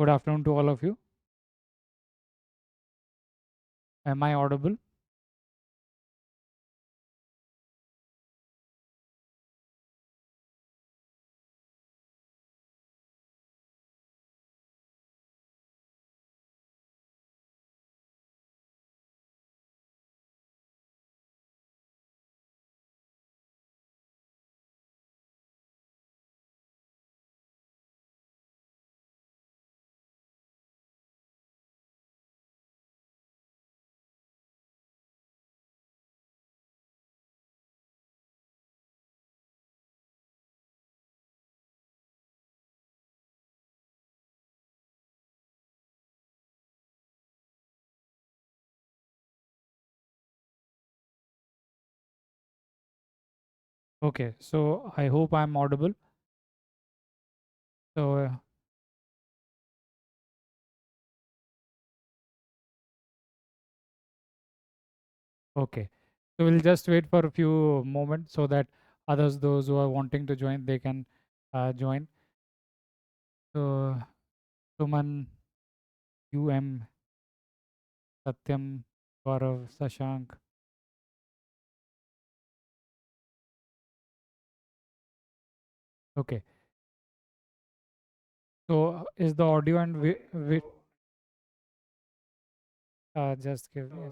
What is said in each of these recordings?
Good afternoon to all of you. Am I audible? Okay, so I hope I'm audible. So, okay. So we'll just wait for a few moments so that others, those who are wanting to join, they can join. So, Suman, UM, Satyam, Gaurav, Sashank. Okay. So, is the audio and just give me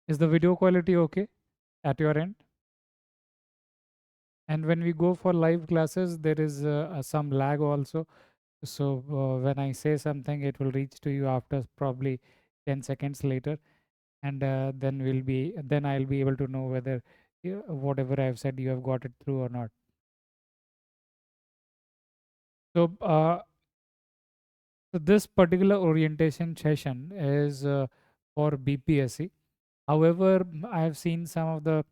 is the video quality okay at your end? And when we go for live classes, there is some lag also. So when I say something, it will reach to you after probably 10 seconds later, and then I'll be able to know whether whatever I've said you have got it through or not. So, so this particular orientation session is for BPSC. However, I have seen some of the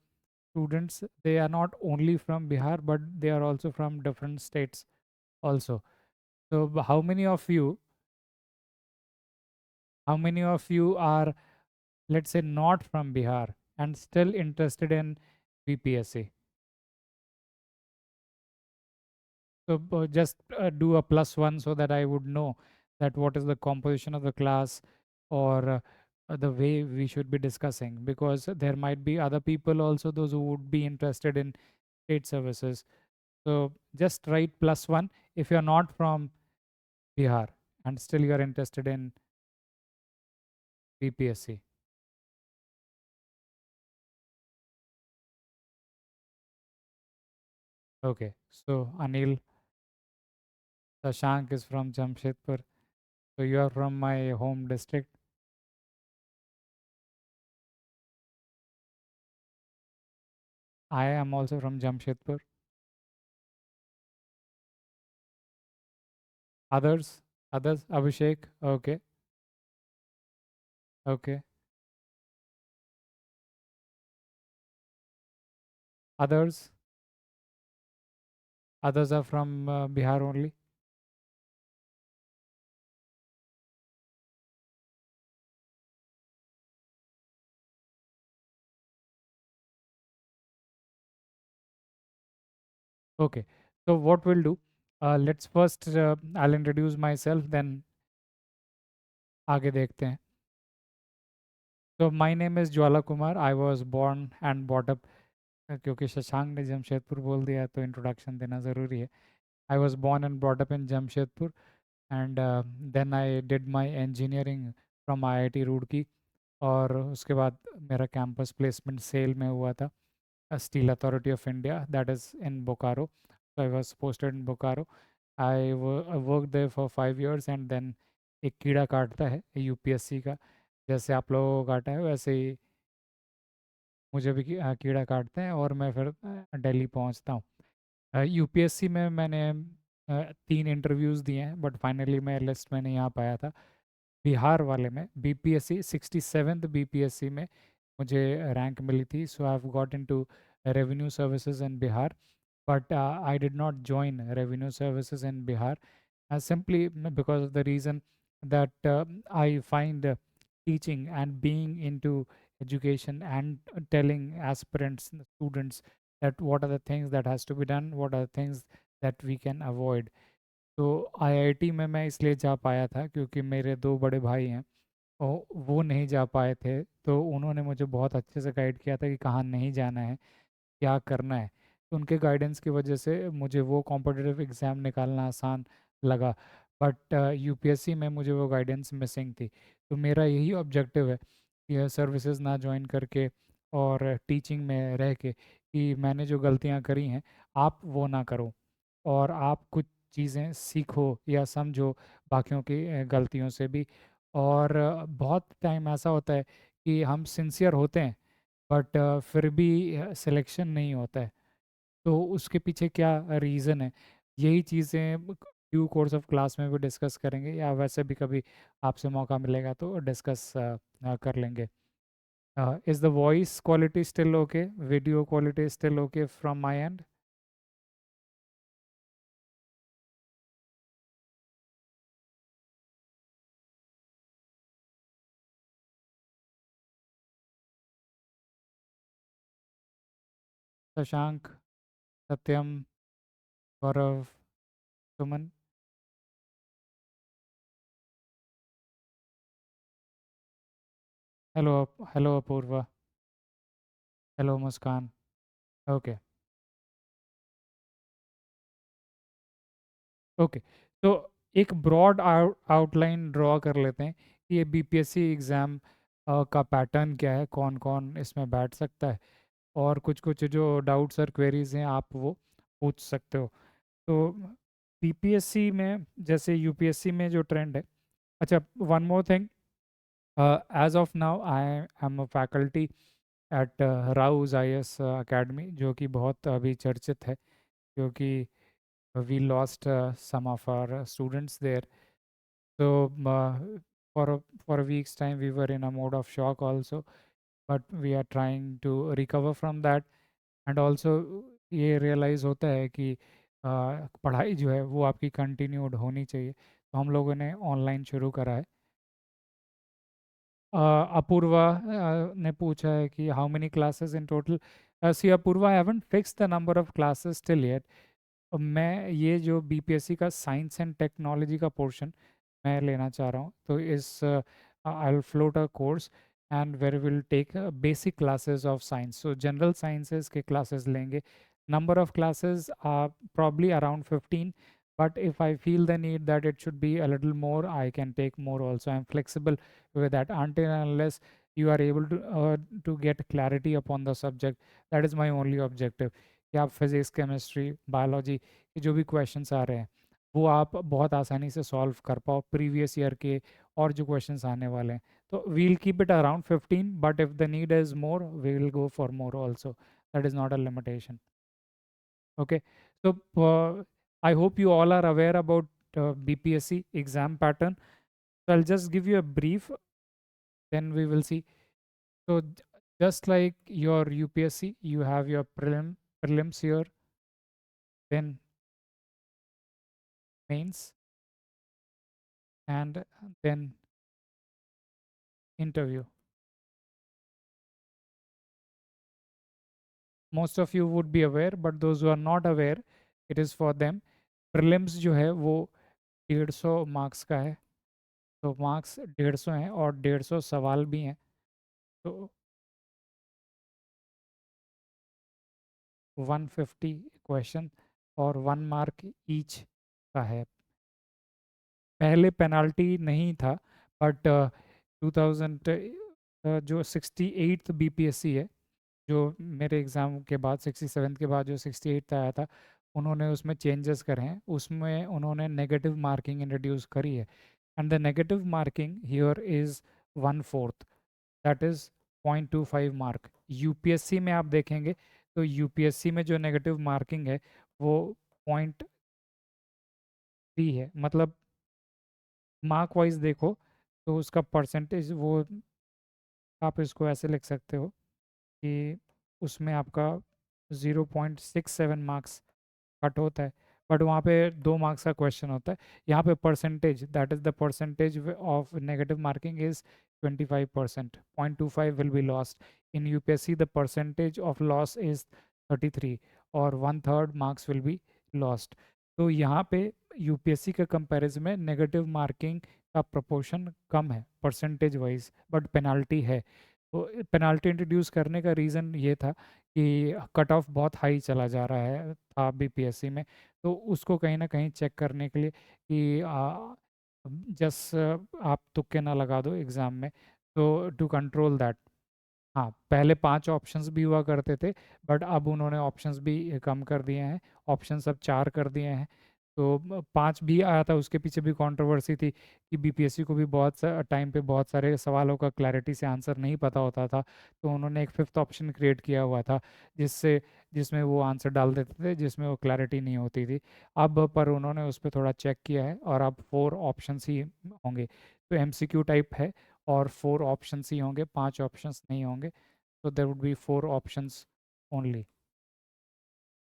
students, they are not only from Bihar, but they are also from different states also. So, how many of you are, let's say, not from Bihar and still interested in BPSC? So just do a +1 so that I would know that what is the composition of the class, or the way we should be discussing, because there might be other people also, those who would be interested in state services. So just write +1 if you're not from Bihar and still you're interested in BPSC. Okay, so Anil, Sashank is from Jamshedpur. So you are from my home district. I am also from Jamshedpur. Others, Abhishek. Okay, okay. Others, others are from Bihar only. Okay. So what we'll do? Let's first. I'll introduce myself. Then आगे देखते हैं. So my name is Jwala Kumar. I was born and brought up. क्योंकि शशांक ने जमशेदपुर बोल दिया तो introduction देना ज़रूरी है. I was born and brought up in Jamshedpur, and then I did my engineering from IIT Roorkee. और उसके बाद मेरा कैंपस प्लेसमेंट सेल में हुआ था. Steel Authority of India, that is in Bokaro. So I was posted in Bokaro. I worked there for 5 years, and then एक कीड़ा काटता है यूपीएससी का. जैसे आप लोगों को काटा है वैसे ही मुझे भी कीड़ा काटते हैं, और मैं फिर दिल्ली पहुंचता हूँ. यूपीएससी में मैंने 3 इंटरव्यूज़ दिए हैं, बट फाइनली मैं लिस्ट में नहीं आ पाया था. बिहार वाले में बीपीएससी 67th बीपीएससी में मुझे रैंक मिली थी. So I have got into revenue services in Bihar, but I did not join revenue services in Bihar. simply because of the reason that I find teaching and being into education and telling aspirants, students, that what are the things that has to be done, what are the things that we can avoid. तो IIT में मैं इसलिए जा पाया था क्योंकि मेरे दो बड़े भाई हैं, वो नहीं जा पाए थे, तो उन्होंने मुझे बहुत अच्छे से गाइड किया था कि कहाँ नहीं जाना है, क्या करना है। तो उनके गाइडेंस की वजह से मुझे वो कॉम्पिटिटिव एग्ज़ाम निकालना आसान लगा। बट यूपीएससी में मुझे वो गाइडेंस मिसिंग थी। तो मेरा यही ऑब्जेक्टिव है कि सर्विसेज ना ज्वाइन करके और टीचिंग में रह के कि मैंने जो गलतियाँ करी हैं आप वो ना करो, और आप कुछ चीज़ें सीखो या समझो बाकियों की गलतियों से भी। और बहुत टाइम ऐसा होता है कि हम सिंसियर होते हैं बट फिर भी सिलेक्शन नहीं होता है, तो उसके पीछे क्या रीज़न है, यही चीज़ें ड्यू कोर्स ऑफ क्लास में भी डिस्कस करेंगे, या वैसे भी कभी आपसे मौका मिलेगा तो डिस्कस कर लेंगे। Is the voice quality still okay, video quality still okay from my end? Shashank, Satyam, Gaurav, Suman. Hello, hello Apurva. Hello Muskan. Okay. Okay, तो एक ब्रॉड आउटलाइन ड्रॉ कर लेते हैं कि ये बीपीएससी एग्ज़ाम का पैटर्न क्या है, कौन कौन इसमें बैठ सकता है, और कुछ कुछ जो डाउट्स और क्वेरीज हैं आप वो पूछ सकते हो। तो बीपीएससी में जैसे यूपीएससी में जो ट्रेंड है, अच्छा one more thing, as of now I am a faculty at Rau's IAS academy, जो कि बहुत अभी चर्चित है क्योंकि we lost some of our students there. So for a week's time we were in a mode of shock also, but we are trying to recover from that. And also ये realize होता है कि पढ़ाई जो है वो आपकी continued होनी चाहिए, तो हम लोगों ने ऑनलाइन शुरू करा है। अपूर्वा ने पूछा है कि how many classes in total. See Apurva, I haven't fix the number of classes till yet. मैं ये जो बीपीएससी का साइंस एंड टेक्नोलॉजी का पोर्शन मैं लेना चाह रहा हूँ, तो इस I will float a course and where will take basic classes of science, so general sciences के क्लासेस लेंगे। Number of classes are probably around 15, but if I feel the need that it should be a little more, I can take more also. I'm flexible with that until and unless you are able to get clarity upon the subject. That is my only objective, कि आप physics, chemistry, biology के जो भी questions आ रहे हैं वो आप बहुत आसानी से सॉल्व कर पाओ, प्रीवियस ईयर के और जो क्वेश्चंस आने वाले हैं। तो we'll keep it around 15, but if the need is more we will go for more also, that is not a limitation. Okay, so I hope you all are aware about BPSC exam pattern. So I'll just give you a brief, then we will see. So just like your UPSC, you have your prelims here, then mains, and then interview. Most of you would be aware, but those who are not aware, it is for them. Prelims जो है वो 150 marks का है, तो marks 150 हैं और 150 सवाल भी हैं, तो 150 क्वेश्चन और 1 मार्क ईच का है। पहले पेनाल्टी नहीं था, बट 2000 जो 68th बीपीएससी है, जो मेरे एग्ज़ाम के बाद 67th के बाद जो 68th आया था, उन्होंने उसमें चेंजेस करे हैं, उसमें उन्होंने नेगेटिव मार्किंग इंट्रोड्यूस करी है। And the negative marking here is 1/4, that is 0.25 mark. UPSC में आप देखेंगे तो यूपीएससी में जो नेगेटिव मार्किंग है वो 0.3 है, मतलब मार्क वाइज देखो तो उसका परसेंटेज वो, आप इसको ऐसे लिख सकते हो कि उसमें आपका 0.67 मार्क्स कट होता है, बट वहाँ पे 2 मार्क्स का क्वेश्चन होता है। यहाँ पे percentage, that is the percentage of negative marking is 25%, 0.25 will be lost. In UPSC the percentage of loss is 33 और 1/3 मार्क्स विल बी लॉस्ट। तो यहाँ पे यूपीएससी के कंपैरिजन में नेगेटिव मार्किंग का प्रोपोर्शन कम है परसेंटेज वाइज, बट पेनाल्टी है। तो पेनाल्टी इंट्रोड्यूस करने का रीज़न ये था कि कट ऑफ बहुत हाई चला जा रहा है था बीपीएससी में, तो उसको कहीं ना कहीं चेक करने के लिए कि जस्ट आप तुक्के ना लगा दो एग्ज़ाम में, तो टू कंट्रोल दैट। हाँ, पहले 5 ऑप्शंस भी हुआ करते थे, बट अब उन्होंने ऑप्शंस भी कम कर दिए हैं, ऑप्शंस अब 4 कर दिए हैं। तो 5 भी आया था, उसके पीछे भी कंट्रोवर्सी थी कि बीपीएससी को भी बहुत टाइम पे बहुत सारे सवालों का क्लैरिटी से आंसर नहीं पता होता था, तो उन्होंने एक 5th ऑप्शन क्रिएट किया हुआ था जिसमें वो आंसर डाल देते थे जिसमें वो क्लैरिटी नहीं होती थी। अब पर उन्होंने उस पर थोड़ा चेक किया है और अब 4 ऑप्शंस ही होंगे। तो एमसीक्यू टाइप है और 4 ऑप्शंस ही होंगे, 5 ऑप्शंस नहीं होंगे। So there would be 4 options only.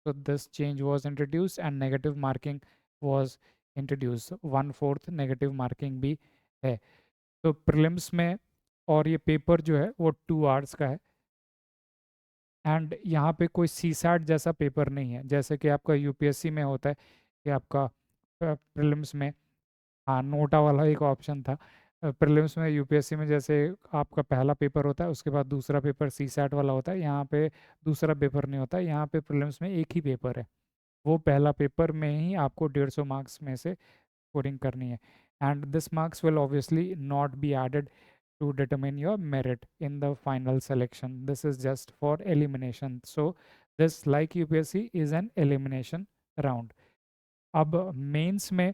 So this change was introduced and negative marking was introduced. 1/4 negative marking भी है। तो prelims में और ये पेपर जो है वो 2 आवर्स का है, एंड यहाँ पे कोई सीसैट जैसा पेपर नहीं है जैसे कि आपका यूपीएससी में होता है कि आपका प्रीलिम्स में, हाँ, नोटा वाला एक ऑप्शन था। प्रीलिम्स में यूपीएससी में जैसे आपका पहला पेपर होता है, उसके बाद दूसरा पेपर सीसैट वाला होता है, यहाँ पे दूसरा पेपर नहीं होता है। यहाँ पे प्रीलिम्स में एक ही पेपर है, वो पहला पेपर में ही आपको 150 मार्क्स में से स्कोरिंग करनी है। And this marks will obviously not be added to determine your merit in the final selection. This is just for elimination. So this, like UPSC, is an elimination round. अब mains में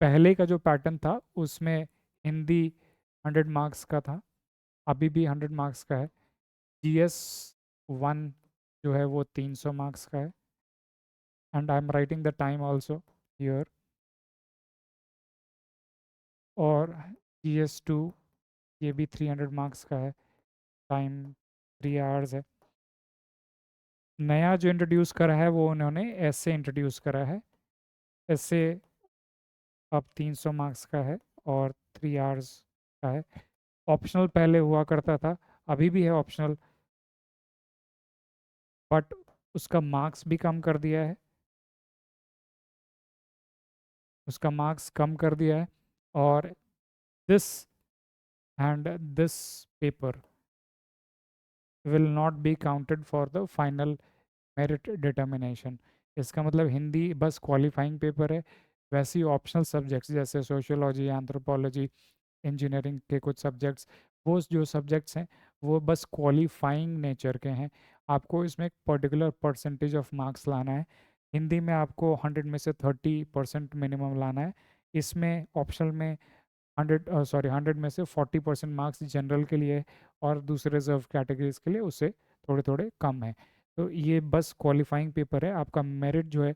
पहले का जो pattern था उसमें Hindi 100 marks का था, अभी भी 100 मार्क्स का है। जीएस 1 जो है वो 300 मार्क्स का है, and I am writing the time also here. और जीएस 2 ये भी 300 मार्क्स का है, टाइम 3 आवर्स है। नया जो इंट्रोड्यूस करा है वो उन्होंने ऐसे इंट्रोड्यूस करा है। ऐसे अब 300 मार्क्स का है और 3 आवर्स का है। ऑप्शनल पहले हुआ करता था, अभी भी है ऑप्शनल, बट उसका मार्क्स भी कम कर दिया है, उसका मार्क्स कम कर दिया है। और this and this paper will not be counted for the final merit determination. इसका मतलब हिंदी बस क्वालिफाइंग पेपर है, वैसे ही ऑप्शनल सब्जेक्ट्स जैसे सोशियोलॉजी, एंथ्रोपोलॉजी, इंजीनियरिंग के कुछ सब्जेक्ट्स, वो जो सब्जेक्ट्स हैं वो बस क्वालिफाइंग नेचर के हैं। आपको इसमें एक पर्टिकुलर परसेंटेज ऑफ मार्क्स लाना है। हिंदी में आपको 100 में से 30% मिनिमम लाना है। इसमें ऑप्शनल में 100 में से 40% मार्क्स जनरल के लिए और दूसरे रिजर्व कैटेगरीज के लिए उससे थोड़े थोड़े कम है। तो ये बस क्वालिफाइंग पेपर है, आपका मेरिट जो है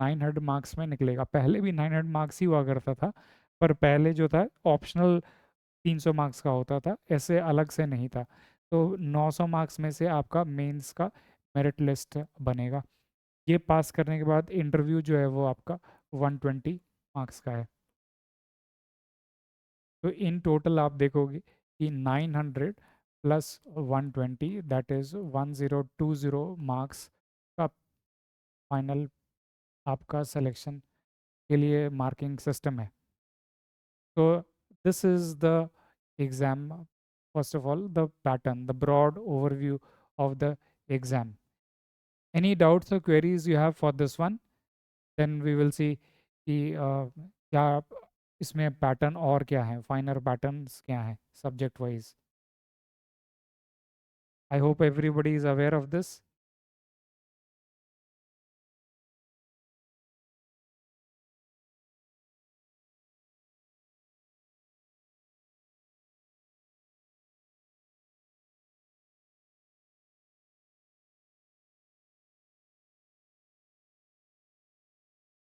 900 मार्क्स में निकलेगा। पहले भी 900 मार्क्स ही हुआ करता था, पर पहले जो था ऑप्शनल 300 मार्क्स का होता था, ऐसे अलग से नहीं था। तो 900 मार्क्स में से आपका मेंस का मेरिट लिस्ट बनेगा। ये पास करने के बाद इंटरव्यू जो है वो आपका 120 मार्क्स का है। तो इन टोटल आप देखोगे कि 900 प्लस 120 दैट इज 1020 मार्क्स का फाइनल आपका सिलेक्शन के लिए मार्किंग सिस्टम है। तो this is the exam, first of all the pattern, the broad overview of the exam. Any doubts और queries you have for this one, then we will see कि क्या इसमें pattern और क्या है, फाइनल पैटर्न्स क्या हैं subject wise. I hope everybody is aware of this.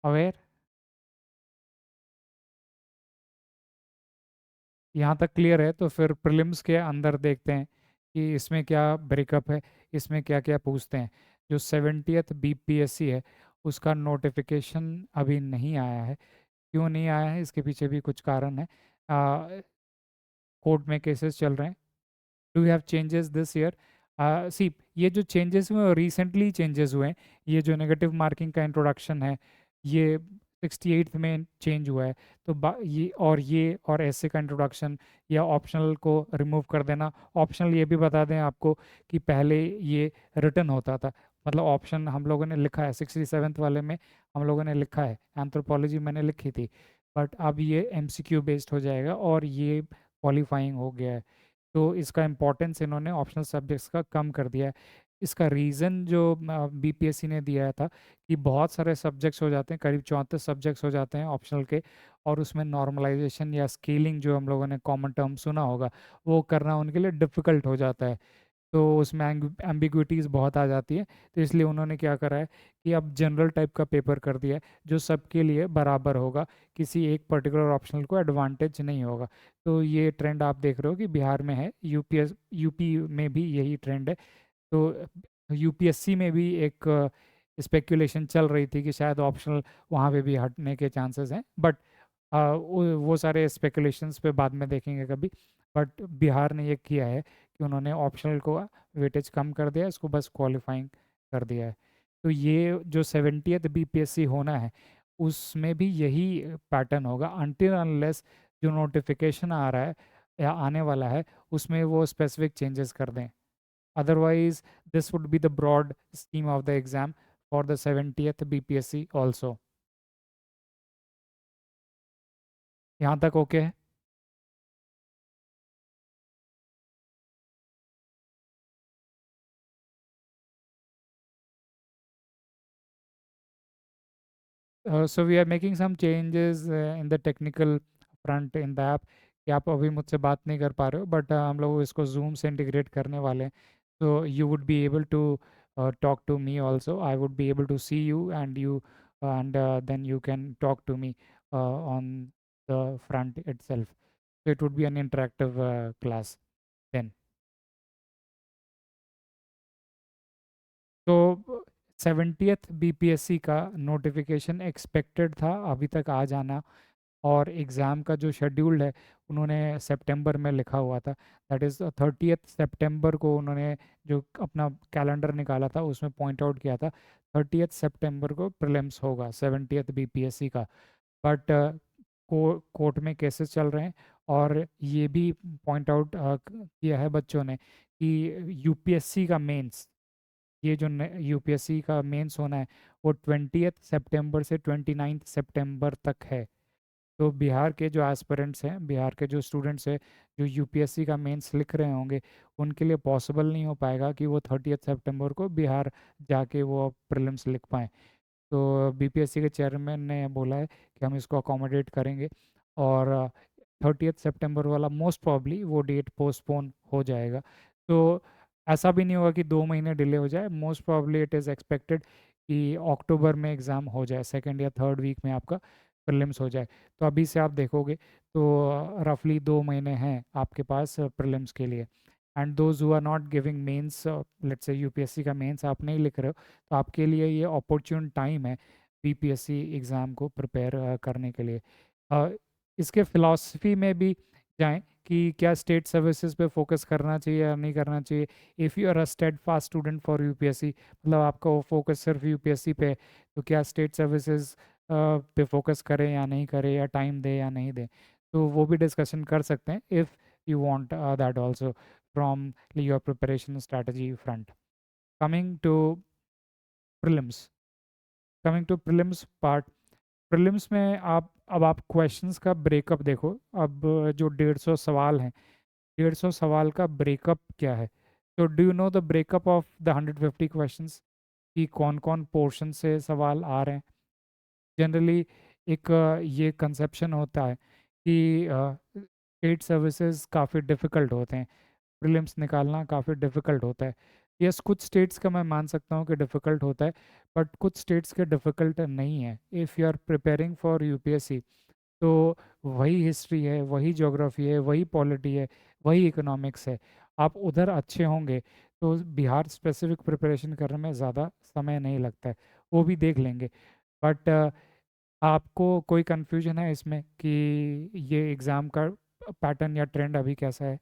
Aware? यहाँ तक क्लियर है, तो फिर प्रीलिम्स के अंदर देखते हैं कि इसमें क्या ब्रेकअप है, इसमें क्या क्या पूछते हैं। जो 70th बीपीएससी है उसका नोटिफिकेशन अभी नहीं आया है। क्यों नहीं आया है, इसके पीछे भी कुछ कारण है। कोर्ट में केसेस चल रहे हैं। Do you have changes this year? See, ये जो चेंजेस हुए रिसेंटली चेंजेस हुए हैं। ये जो नेगेटिव मार्किंग का इंट्रोडक्शन है, ये 68th में चेंज हुआ है। तो ये और ऐसे का इंट्रोडक्शन या ऑप्शनल को रिमूव कर देना। ऑप्शनल ये भी बता दें आपको कि पहले ये रिटर्न होता था, मतलब ऑप्शन हम लोगों ने लिखा है 67th वाले में, हम लोगों ने लिखा है एंथ्रोपोलॉजी मैंने लिखी थी, बट अब ये एमसीक्यू बेस्ड हो जाएगा और ये क्वालिफाइंग हो गया है। तो इसका इम्पोर्टेंस इन्होंने ऑप्शनल सब्जेक्ट्स का कम कर दिया है। इसका रीज़न जो बीपीएससी ने दिया था कि बहुत सारे सब्जेक्ट्स हो जाते हैं, करीब 34 सब्जेक्ट्स हो जाते हैं ऑप्शनल के, और उसमें नॉर्मलाइजेशन या स्केलिंग जो हम लोगों ने कॉमन टर्म सुना होगा, वो करना उनके लिए डिफ़िकल्ट हो जाता है। तो उसमें एम्बिग्विटीज़ बहुत आ जाती है। तो इसलिए उन्होंने क्या करा है कि अब जनरल टाइप का पेपर कर दिया है, जो सबके लिए बराबर होगा, किसी एक पर्टिकुलर ऑप्शनल को एडवांटेज नहीं होगा। तो ये ट्रेंड आप देख रहे हो कि बिहार में है, यूपी में भी यही ट्रेंड है। तो यूपीएससी में भी एक स्पेक्यूलेशन चल रही थी कि शायद ऑप्शनल वहाँ पे भी हटने के चांसेस हैं, बट वो सारे स्पेकुलेशंस पे बाद में देखेंगे कभी। बट बिहार ने ये किया है कि उन्होंने ऑप्शनल को वेटेज कम कर दिया है, इसको बस क्वालिफाइंग कर दिया है। तो ये जो 70th बीपीएससी होना है, उसमें भी यही पैटर्न होगा, अनटिल अनलेस जो नोटिफिकेशन आ रहा है या आने वाला है उसमें वो स्पेसिफिक चेंजेस कर दें। Otherwise this would be the broad scheme of the exam for the 70th BPSC also. यहाँ तक ओके है? So we are making some changes in the technical front in the app, कि आप अभी मुझसे बात नहीं कर पा रहे हो, बट हम लोग इसको जूम से इंटीग्रेट करने वाले हैं। तो you would be able to talk to me also. I would be able to see you, and then you can talk to me on the front itself. So it would be an interactive class then. तो 70th BPSC का notification expected था अभी तक आ जाना, और exam का जो scheduled है उन्होंने सितंबर में लिखा हुआ था। दैट इज़ 30th सितंबर को उन्होंने जो अपना कैलेंडर निकाला था उसमें पॉइंट आउट किया था 30th सितंबर को प्रीलिम्स होगा 70th बीपीएससी का। बट कोर्ट में केसेस चल रहे हैं, और ये भी पॉइंट आउट किया है बच्चों ने कि यूपीएससी का मेंस, ये जो यूपीएससी का मेंस होना है वो 20th सितंबर से 29th सितंबर तक है। तो बिहार के जो एस्पिरेंट्स हैं, बिहार के जो स्टूडेंट्स हैं, जो यूपीएससी का मेंस लिख रहे होंगे, उनके लिए पॉसिबल नहीं हो पाएगा कि वो 30th सितंबर को बिहार जाके वो प्रीलिम्स लिख पाएँ। तो बीपीएससी के चेयरमैन ने बोला है कि हम इसको अकोमोडेट करेंगे, और 30th सितंबर वाला मोस्ट प्रॉब्ली वो डेट पोस्टपोन हो जाएगा। तो ऐसा भी नहीं होगा कि 2 महीने डिले हो जाए, most probably it is expected कि अक्टूबर में एग्ज़ाम हो जाए, सेकेंड या थर्ड वीक में आपका प्रीलिम्स हो जाए। तो अभी से आप देखोगे तो रफली 2 महीने हैं आपके पास प्रीलिम्स के लिए। And those who are not giving mains, let's say UPSC का मेंस आप नहीं लिख रहे हो, तो आपके लिए ये अपॉर्चुन टाइम है बीपीएससी एग्ज़ाम को प्रिपेयर करने के लिए। अ, इसके फिलॉसफी में भी जाएं कि क्या स्टेट सर्विसेज पे फोकस करना चाहिए या नहीं करना चाहिए। If you are a steadfast student for UPSC, मतलब आपका वो फोकस सिर्फ यूपीएससी पे है, तो क्या स्टेट सर्विसेज पे फोकस करें या नहीं करें, या टाइम दें या नहीं दें, तो वो भी डिस्कशन कर सकते हैं if you want that also from your preparation strategy front. Coming to prelims, coming to prelims part. Prelims में आप क्वेश्चंस का ब्रेकअप देखो। अब जो 150 सवाल हैं, 150 सवाल का ब्रेकअप क्या है? तो do you know the breakup of the 150 questions, कि कौन कौन पोर्शन से सवाल आ रहे हैं? जनरली एक ये कंसेप्शन होता है कि स्टेट सर्विसेज काफ़ी डिफ़िकल्ट होते हैं, प्रीलिम्स निकालना काफ़ी डिफ़िकल्ट होता है। यस, कुछ स्टेट्स का मैं मान सकता हूँ कि डिफ़िकल्ट होता है, बट कुछ स्टेट्स के डिफ़िकल्ट नहीं है। If you are preparing for UPSC, तो वही हिस्ट्री है, वही ज्योग्राफी है, वही पॉलिटी है, वही इकोनॉमिक्स है। आप उधर अच्छे होंगे तो बिहार स्पेसिफिक प्रिपरेशन करने में ज़्यादा समय नहीं लगता है। वो भी देख लेंगे। बट आपको कोई कन्फ्यूजन है इसमें कि ये एग्ज़ाम का पैटर्न या ट्रेंड अभी कैसा है,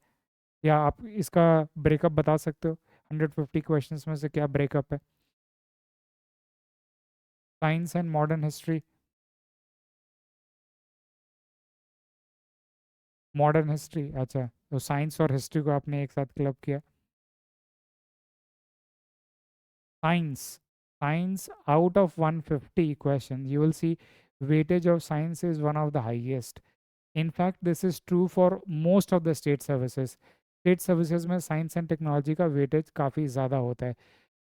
या आप इसका ब्रेकअप बता सकते हो? 150 क्वेश्चंस में से क्या ब्रेकअप है? Science and modern history. Modern history, अच्छा, तो साइंस और हिस्ट्री को आपने एक साथ क्लब किया। Science, science out of 150 question you will see weightage of science is one of the highest. In fact, this is true for most of the state services. State services में science and technology का weightage काफ़ी ज़्यादा होता है।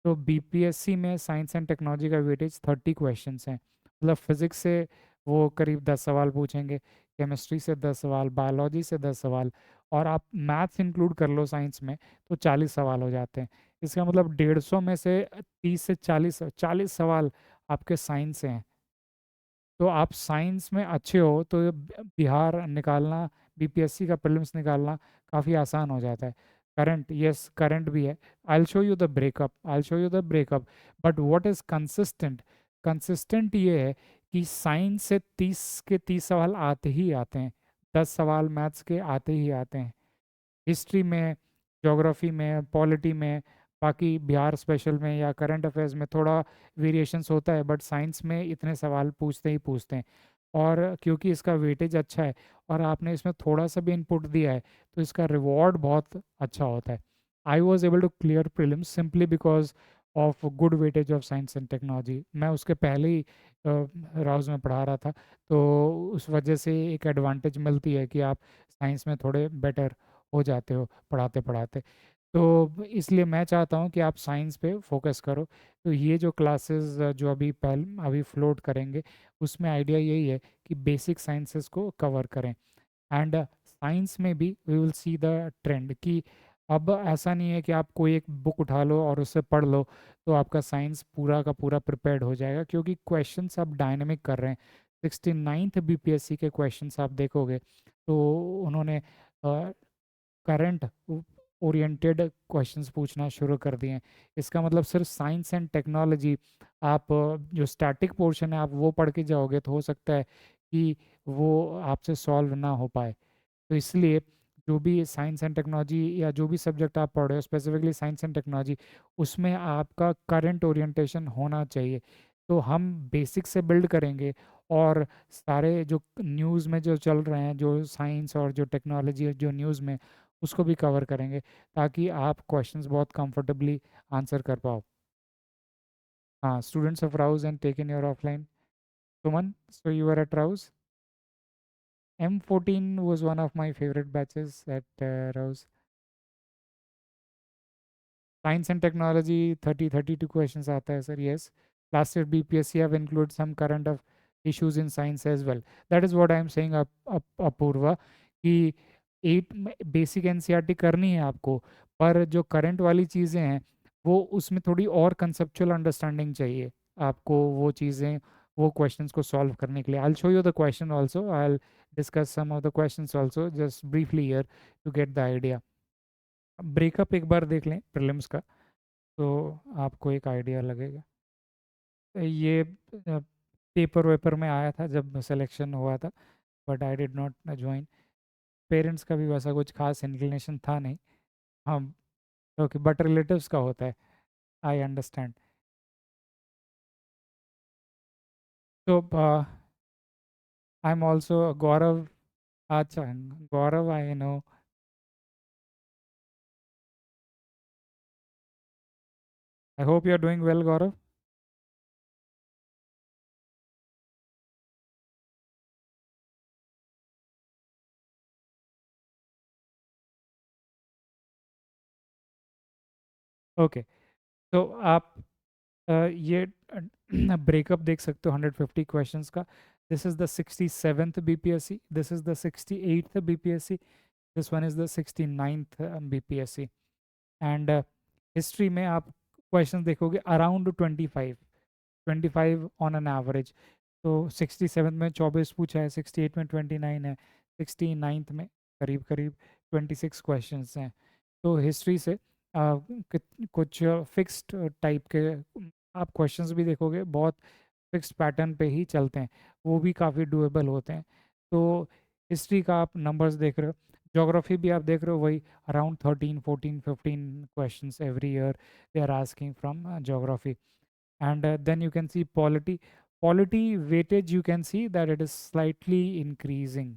तो BPSC में science and technology का weightage 30 questions हैं। मतलब फिजिक्स से वो करीब 10 सवाल पूछेंगे, केमिस्ट्री से 10 सवाल, बायोलॉजी से 10 सवाल, और आप मैथ्स इंक्लूड कर लो साइंस में तो 40 सवाल हो जाते हैं। इसका मतलब 150 में से 30 से 40 सवाल आपके साइंस से हैं। तो आप साइंस में अच्छे हो तो ये बिहार निकालना, बीपीएससी का प्रीलिम्स निकालना काफ़ी आसान हो जाता है। करंट, यस करंट भी है। I show you the breakup, I show you the breakup. But what is consistent, consistent ये है कि साइंस से 30 के 30 सवाल आते ही आते हैं, 10 सवाल मैथ्स के आते ही आते हैं। हिस्ट्री में, ज्योग्राफी में, पॉलिटी में, बाकी बिहार स्पेशल में या करंट अफेयर्स में थोड़ा वेरिएशंस होता है, बट साइंस में इतने सवाल पूछते ही पूछते हैं। और क्योंकि इसका वेटेज अच्छा है और आपने इसमें थोड़ा सा भी इनपुट दिया है तो इसका रिवॉर्ड बहुत अच्छा होता है। I was able to clear prelims simply because of good weightage of science and technology. मैं उसके पहले ही राउज में पढ़ा रहा था, तो उस वजह से एक एडवांटेज मिलती है कि आप साइंस में थोड़े बेटर हो जाते हो पढ़ाते पढ़ाते। तो इसलिए मैं चाहता हूँ कि आप साइंस पे फोकस करो। तो ये जो क्लासेस जो अभी फ्लोट करेंगे उसमें आइडिया यही है कि बेसिक साइंसेस को कवर करें। एंड साइंस में भी we will see the trend कि अब ऐसा नहीं है कि आप कोई एक बुक उठा लो और उससे पढ़ लो तो आपका साइंस पूरा का पूरा प्रिपेयर्ड हो जाएगा, क्योंकि क्वेश्चंस आप डायनेमिक कर रहे हैं। 69th बीपीएससी के क्वेश्चंस आप देखोगे तो उन्होंने करंट ओरिएंटेड क्वेश्चंस पूछना शुरू कर दिए हैं। इसका मतलब सिर्फ साइंस एंड टेक्नोलॉजी, आप जो स्टैटिक पोर्शन है आप वो पढ़ के जाओगे तो हो सकता है कि वो आपसे सॉल्व ना हो पाए। तो इसलिए जो भी साइंस एंड टेक्नोलॉजी या जो भी सब्जेक्ट आप पढ़ रहे हो, स्पेसिफिकली साइंस एंड टेक्नोलॉजी, उसमें आपका करंट ओरिएंटेशन होना चाहिए। तो हम बेसिक से बिल्ड करेंगे और सारे जो न्यूज़ में जो चल रहे हैं, जो साइंस और जो टेक्नोलॉजी जो न्यूज़ में, उसको भी कवर करेंगे ताकि आप क्वेश्चंस बहुत कंफर्टेबली आंसर कर पाओ। हाँ, students of Rau's and taken your offline. Suman, so you are at Rau's? M14 was one of my favorite batches at Rouse. Science and technology 32 questions आता है sir. Yes, last year BPSC have included some current of issues in science as well. That is what I am saying Apoorva, कि 8 basic NCERT करनी है आपको, पर जो current वाली चीज़ें हैं वो उसमें थोड़ी और कंसेप्चुअल अंडरस्टैंडिंग चाहिए आपको, वो चीज़ें वो क्वेश्चंस को सॉल्व करने के लिए। I'll show you the question also. I'll discuss some of the questions also just briefly here to get the idea. Breakup एक बार देख लें प्रीलिम्स का तो आपको एक आइडिया लगेगा। ये पेपर वेपर में आया था जब सिलेक्शन हुआ था, but I did not join. Parents का भी वैसा कुछ खास इंक्लिनेशन था नहीं। हाँ, ओके, बट रिलेटिव्स का होता है, आई अंडरस्टैंड। तो आई एम ऑल्सो गौरव। अच्छा, Gaurav I know. I hope you are doing well Gaurav. Okay, तो आप ये ब्रेकअप देख सकते हो 150 क्वेश्चंस का। This is the 67th BPSC, this is the 68th BPSC, this one is the 69th BPSC. And history में आप क्वेश्चंस देखोगे अराउंड 25 ऑन एन एवरेज। तो 67 में 24 पूछा है, 68 में 29 है, 69th में करीब करीब 26 क्वेश्चंस हैं। तो हिस्ट्री से कुछ फिक्स्ड टाइप के आप क्वेश्चंस भी देखोगे बहुत फिक्स्ड पैटर्न पे ही चलते हैं, वो भी काफ़ी डुएबल होते हैं। तो हिस्ट्री का आप नंबर्स देख रहे हो, ज्योग्राफी भी आप देख रहे हो, वही around 13 14 15 questions every year they are asking from geography. And then you can see polity weightage, you can see that it is slightly increasing.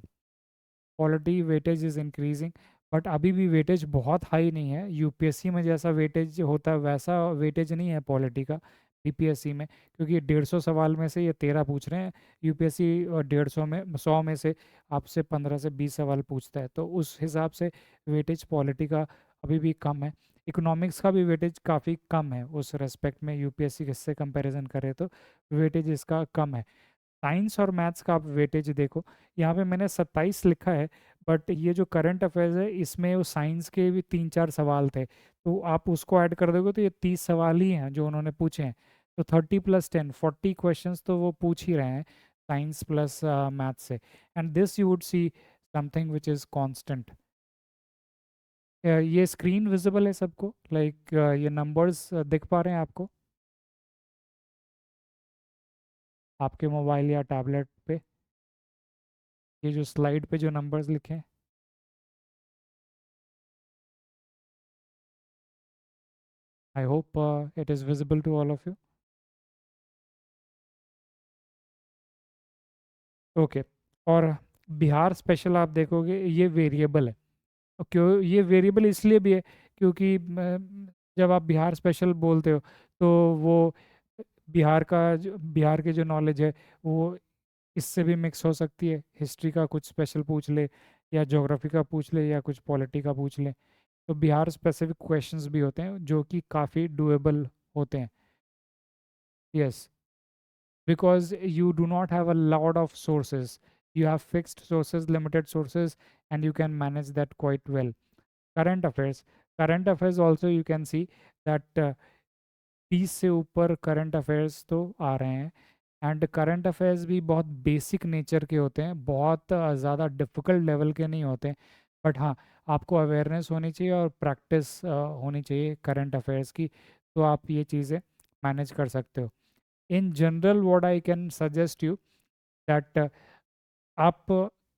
Quality weightage is increasing, but अभी भी वेटेज बहुत high नहीं है, UPSC में जैसा weightage होता है वैसा वेटेज नहीं है पॉलिटी का बीपीएससी में, क्योंकि 150 सवाल में से ये 13 पूछ रहे हैं, यूपीएससी 150 में 100 में से आपसे 15 से 20 सवाल पूछता है, तो उस हिसाब से वेटेज पॉलिटी का अभी भी कम है. इकोनॉमिक्स का भी वेटेज काफ़ी कम है उस रेस्पेक्ट में, यूपीएससी से कंपैरिजन करें तो वेटेज इसका कम है. साइंस और मैथ्स का आप वेटेज देखो, यहाँ पे मैंने 27 लिखा है, बट ये जो करंट अफेयर्स है इसमें वो साइंस के भी 3 4 सवाल थे, तो आप उसको ऐड कर दोगे तो ये 30 सवाल ही हैं जो उन्होंने पूछे हैं. तो 30 + 10 40 क्वेश्चंस तो वो पूछ ही रहे हैं साइंस प्लस मैथ्स से. And this you would see something which is constant. ये स्क्रीन विजिबल है सबको, लाइक ये नंबर्स दिख पा रहे हैं आपको आपके मोबाइल या टैबलेट पे, ये जो स्लाइड पे जो नंबर्स लिखे हैं. I hope it is visible to all of you. Okay. और बिहार स्पेशल आप देखोगे ये वेरिएबल है. और क्यों ये वेरिएबल इसलिए भी है क्योंकि जब आप बिहार स्पेशल बोलते हो तो वो बिहार के जो नॉलेज है वो इससे भी मिक्स हो सकती है, हिस्ट्री का कुछ स्पेशल पूछ ले या ज्योग्राफी का पूछ ले या कुछ पॉलिटी का पूछ ले. तो बिहार स्पेसिफिक क्वेश्चंस भी होते हैं जो कि काफ़ी डुएबल होते हैं. Yes, because you do not have a lot of sources, you have fixed sources, limited sources, and you can manage that quite well. Current affairs also you can see that 30 से ऊपर current affairs तो आ रहे हैं. And current affairs भी बहुत basic nature के होते हैं, बहुत ज़्यादा डिफ़िकल्ट लेवल के नहीं होते. बट हाँ, आपको अवेयरनेस होनी चाहिए और प्रैक्टिस होनी चाहिए करंट अफेयर्स की, तो आप ये चीज़ें मैनेज कर सकते हो. In general what I can suggest you that आप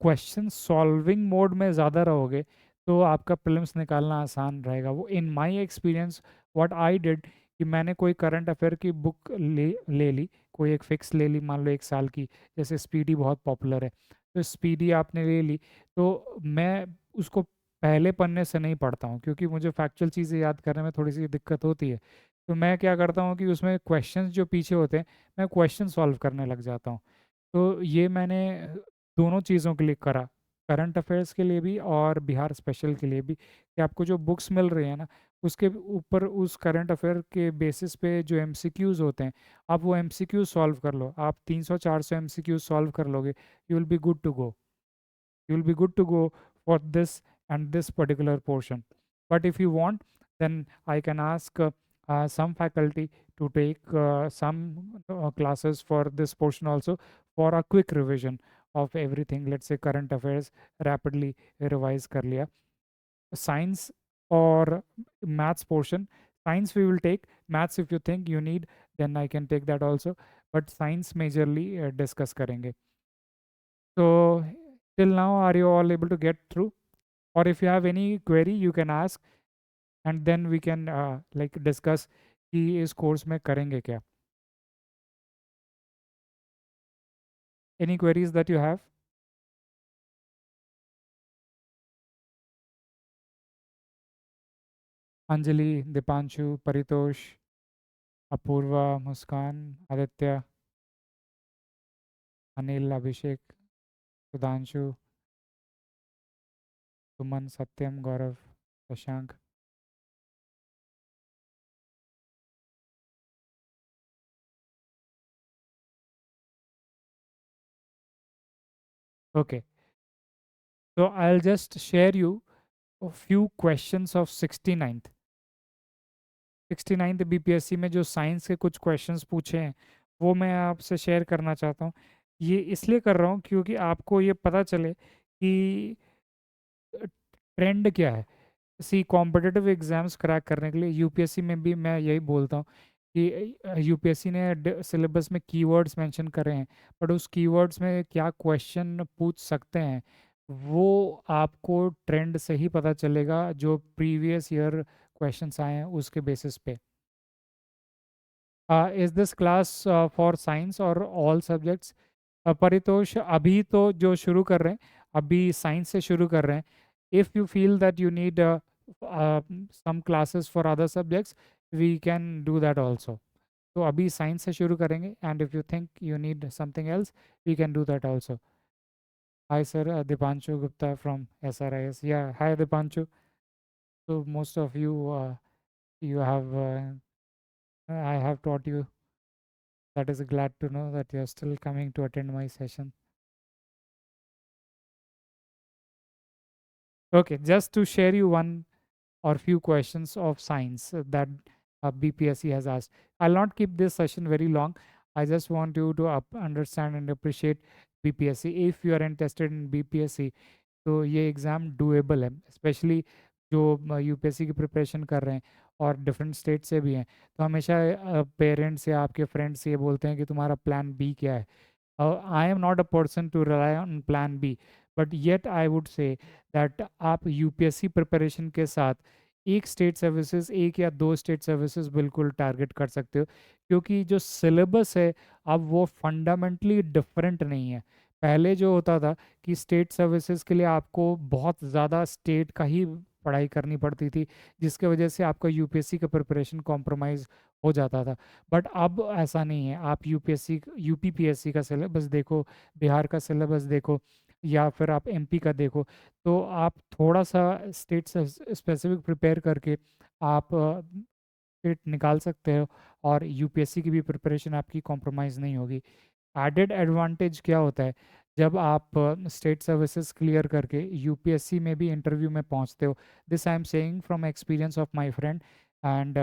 क्वेश्चन सॉल्विंग मोड में ज़्यादा रहोगे तो आपका प्रीलिम्स निकालना आसान रहेगा. वो in my experience what I did कि मैंने कोई करंट अफेयर की बुक ले ली, कोई एक फिक्स ले ली, मान लो 1 साल की, जैसे स्पीडी बहुत पॉपुलर है, तो स्पीडी आपने ले ली, तो मैं उसको पहले पन्ने से नहीं पढ़ता हूँ क्योंकि मुझे फैक्चुअल चीज़ें याद करने में थोड़ी सी दिक्कत होती है. तो मैं क्या करता हूँ कि उसमें क्वेश्चंस जो पीछे होते हैं मैं क्वेश्चन सॉल्व करने लग जाता हूँ. तो ये मैंने दोनों चीज़ों के लिए करा, करंट अफेयर्स के लिए भी और बिहार स्पेशल के लिए भी, कि आपको जो बुक्स मिल रही है ना उसके ऊपर उस करंट अफेयर के बेसिस पे जो एमसीक्यूज़ होते हैं आप वो एमसीक्यूज़ सॉल्व कर लो. आप 300 400 एमसीक्यूज़ सॉल्व कर लोगे, you will be good to go. You will be good to go for this and this particular portion. But if you want, then I can ask some faculty to take some classes for this portion also, for a quick revision of everything. Let's say current affairs rapidly revise kar liya. Science or maths portion, science we will take, maths if you think you need then I can take that also, but science majorly discuss karenge. So till now, are you all able to get through? Or if you have any query, you can ask, and then we can like discuss कि इस course में करेंगे क्या. Any queries that you have? Anjali, Deepanshu, Paritosh, Apurva, Muskan, Aditya, Anil, Abhishek, Sudhanshu, Suman, Satyam, Gaurav, Shashank. Okay, so I'll just share you a few questions of 69th BPSC में जो science के कुछ questions पूछे हैं वो मैं आपसे शेयर करना चाहता हूँ. ये इसलिए कर रहा हूँ क्योंकि आपको ये पता चले कि ट्रेंड क्या है. सी कॉम्पिटिटिव एग्जाम्स क्रैक करने के लिए यूपीएससी में भी मैं यही बोलता हूँ कि यूपीएससी ने सिलेबस में कीवर्ड्स मेंशन करे हैं, बट उस कीवर्ड्स में क्या क्वेश्चन पूछ सकते हैं वो आपको ट्रेंड से ही पता चलेगा, जो प्रीवियस ईयर क्वेश्चंस आए हैं उसके बेसिस पे। Is this class for science और ऑल सब्जेक्ट्स? परितोष, अभी तो जो शुरू कर रहे हैं, अभी साइंस से शुरू कर रहे हैं। If you feel that you need some classes for other subjects, we can do that also. तो अभी साइंस से शुरू करेंगे, and if you think you need something else, we can do that also. Hi sir, Deepanshu Gupta from SRIS। या हाय Deepanshu. So most of you, you have, I have taught you. That is glad to know that you are still coming to attend my session. Okay, just to share you one or few questions of science that BPSC has asked. I'll not keep this session very long. I just want you to understand and appreciate BPSC. If you are interested in BPSC, तो ये exam doable है, specially जो UPSC की preparation कर रहे हैं और different state से भी हैं। तो हमेशा पेरेंट्स या आपके फ्रेंड्स ये बोलते हैं कि तुम्हारा प्लान बी क्या है। I am not a person to rely on plan B, but yet I would say that आप यूपीएससी प्रिपरेशन के साथ एक स्टेट सर्विसेज, एक या दो स्टेट सर्विसेज बिल्कुल टारगेट कर सकते हो, क्योंकि जो सिलेबस है अब वो फंडामेंटली डिफरेंट नहीं है। पहले जो होता था कि स्टेट सर्विसेज के लिए आपको बहुत ज़्यादा स्टेट का ही पढ़ाई करनी पड़ती थी, जिसके वजह से आपका यूपीएससी का प्रिपरेशन कॉम्प्रोमाइज़ हो जाता था। बट अब ऐसा नहीं है। आप यूपीएससी यूपीपीएससी का सिलेबस देखो, बिहार का सिलेबस देखो, या फिर आप एमपी का देखो, तो आप थोड़ा सा स्टेट स्पेसिफिक प्रिपेयर करके आप स्टेट निकाल सकते हो, और यूपीएससी की भी प्रिपरेशन आपकी कॉम्प्रोमाइज़ नहीं होगी। एडेड एडवांटेज क्या होता है, जब आप स्टेट सर्विसेज क्लियर करके यूपीएससी में भी इंटरव्यू में पहुंचते हो। This I am saying from experience of my friend, and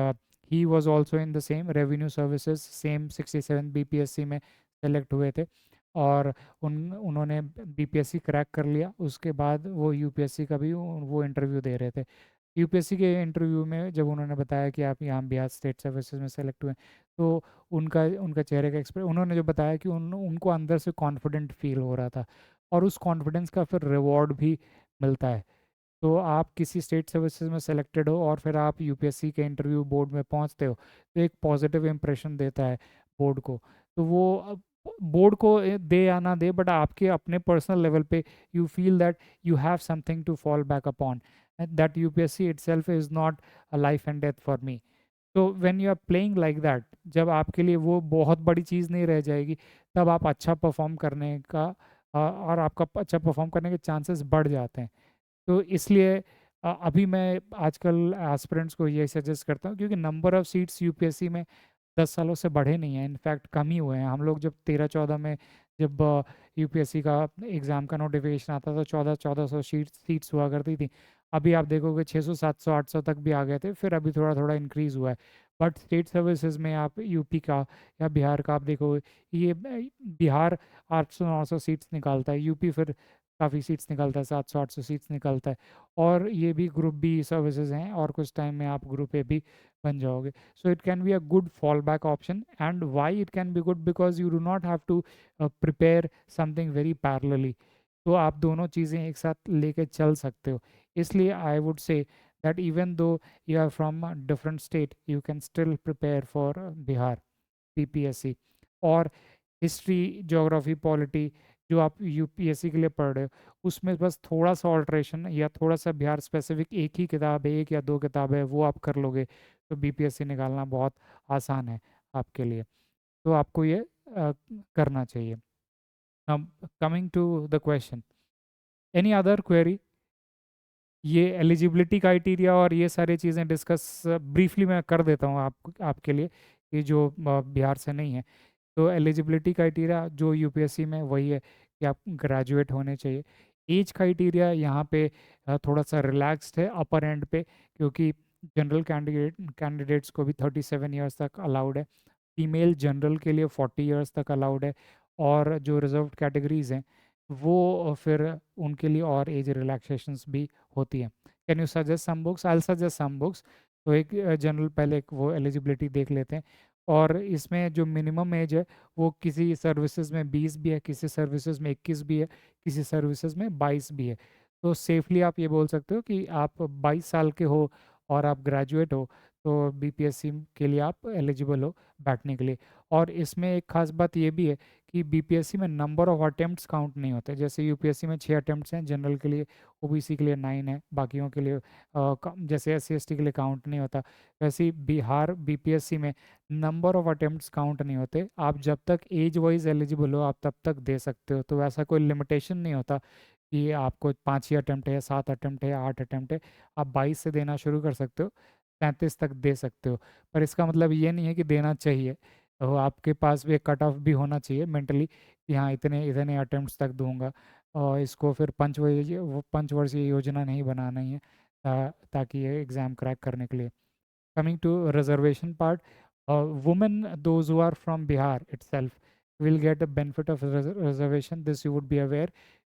he was also in the same revenue services, same 67 BPSC में सेलेक्ट हुए थे, और उन्होंने बीपीएससी क्रैक कर लिया। उसके बाद वो यूपीएससी का भी वो इंटरव्यू दे रहे थे। यूपीएससी के इंटरव्यू में जब उन्होंने बताया कि आप यहाँ बिहार स्टेट सर्विसेज में सेलेक्ट हुए, तो उनका उनका चेहरे का एक्सप्रेस, उन्होंने जो बताया कि उनको अंदर से कॉन्फिडेंट फील हो रहा था, और उस कॉन्फिडेंस का फिर रिवॉर्ड भी मिलता है। तो आप किसी स्टेट सर्विसेज में सेलेक्टेड हो और फिर आप यूपीएससी के इंटरव्यू बोर्ड में पहुंचते हो, तो एक पॉजिटिव इंप्रेशन देता है बोर्ड को। तो वो बोर्ड को दे या ना दे, बट आपके अपने पर्सनल लेवल पे you feel that you have something to fall back upon, that UPSC itself is not a life and death for me. तो when you are playing like that, जब आपके लिए वो बहुत बड़ी चीज़ नहीं रह जाएगी, तब आप अच्छा परफॉर्म करने का और आपका अच्छा परफॉर्म करने के चांसेस बढ़ जाते हैं। तो इसलिए अभी मैं आजकल एस्पिरेंट्स को ये सजेस्ट करता हूँ, क्योंकि नंबर ऑफ़ सीट्स यूपीएससी में 10 सालों से बढ़े नहीं हैं, इनफैक्ट कम ही हुए हैं। हम लोग जब 13-14 में, जब यूपीएससी का एग्ज़ाम का नोटिफिकेशन आता था, 1400 सीट्स हुआ करती थी। अभी आप देखोगे 600 700 800 तक भी आ गए थे, फिर अभी थोड़ा थोड़ा इंक्रीज़ हुआ है। बट स्टेट सर्विसेज में आप यूपी का या बिहार का आप देखोगे, ये बिहार 800-900 सीट्स निकालता है, यूपी फिर काफ़ी सीट्स निकालता है, 700-800 सीट्स निकालता है। और ये भी ग्रुप बी सर्विसेज हैं, और कुछ टाइम में आप ग्रुप ए भी बन जाओगे। So it can be a good fallback option. And why it can be good? Because you do not have to prepare something very parallelly. तो आप दोनों चीज़ें एक साथ लेके चल सकते हो। इसलिए I would say that even though you are from a different state, you can still prepare for Bihar PPSC. और हिस्ट्री, ज्योग्राफी, पॉलिटी जो आप यूपीएससी के लिए पढ़ रहे हो, उसमें बस थोड़ा सा ऑल्ट्रेशन या थोड़ा सा बिहार स्पेसिफिक, एक ही किताब है, एक या दो किताब है, वो आप कर लोगे, तो बीपीएससी निकालना बहुत आसान है आपके लिए। तो आपको ये करना चाहिए। अब coming to the question, any other query? ये एलिजिबिलिटी क्राइटेरिया और ये सारी चीज़ें डिस्कस ब्रीफली मैं कर देता हूँ आपके लिए, ये जो बिहार से नहीं है। तो एलिजिबिलिटी क्राइटेरिया जो यूपीएससी में वही है कि आप ग्रेजुएट होने चाहिए। एज क्राइटेरिया यहाँ पे थोड़ा सा रिलैक्स्ड है अपर एंड पे, क्योंकि जनरल कैंडिडेट्स को भी 37 ईयर्स तक अलाउड है। फीमेल जनरल के लिए 40 ईयर्स तक अलाउड है, और जो रिजर्व कैटेगरीज हैं वो फिर उनके लिए और एज रिलैक्सेशंस भी होती हैं। Can you suggest some books? I will suggest some books. तो एक जनरल पहले एक वो एलिजिबिलिटी देख लेते हैं। और इसमें जो मिनिमम एज है वो किसी सर्विसेज में 20 भी है, किसी सर्विसेज में 21 भी है, किसी सर्विसेज में 22 भी है। तो सेफली आप ये बोल सकते हो कि आप 22 साल के हो और आप ग्रेजुएट हो तो बीपीएससी के लिए आप एलिजिबल हो बैठने के लिए। और इसमें एक खास बात ये भी है कि बीपीएससी में नंबर ऑफ अटेम्प्ट्स काउंट नहीं होते। जैसे यूपीएससी में 6 अटेम्प्ट्स हैं जनरल के लिए, ओबीसी के लिए 9 है, बाकियों के लिए जैसे एससी एसटी के लिए काउंट नहीं होता, वैसे ही बिहार बीपीएससी में नंबर ऑफ अटेम्प्ट्स काउंट नहीं होते। आप जब तक एज वाइज एलिजिबल हो आप तब तक दे सकते हो, तो वैसा कोई लिमिटेशन नहीं होता कि आपको 5 ही अटेम्प्ट है या 7 अटेम्प्ट है या 8 अटेम्प्ट है। आप 22 से देना शुरू कर सकते हो, 37 तक दे सकते हो। पर इसका मतलब ये नहीं है कि देना चाहिए, तो आपके पास भी एक कट ऑफ भी होना चाहिए मेंटली कि हाँ इतने इतने अटेम्प्ट्स तक दूंगा। और इसको फिर पंचवर्षीय योजना नहीं बनाना ही है ताकि ये एग्ज़ाम क्रैक करने के लिए। Coming to reservation part, women those who are from Bihar itself will get a benefit of reservation. This you would be aware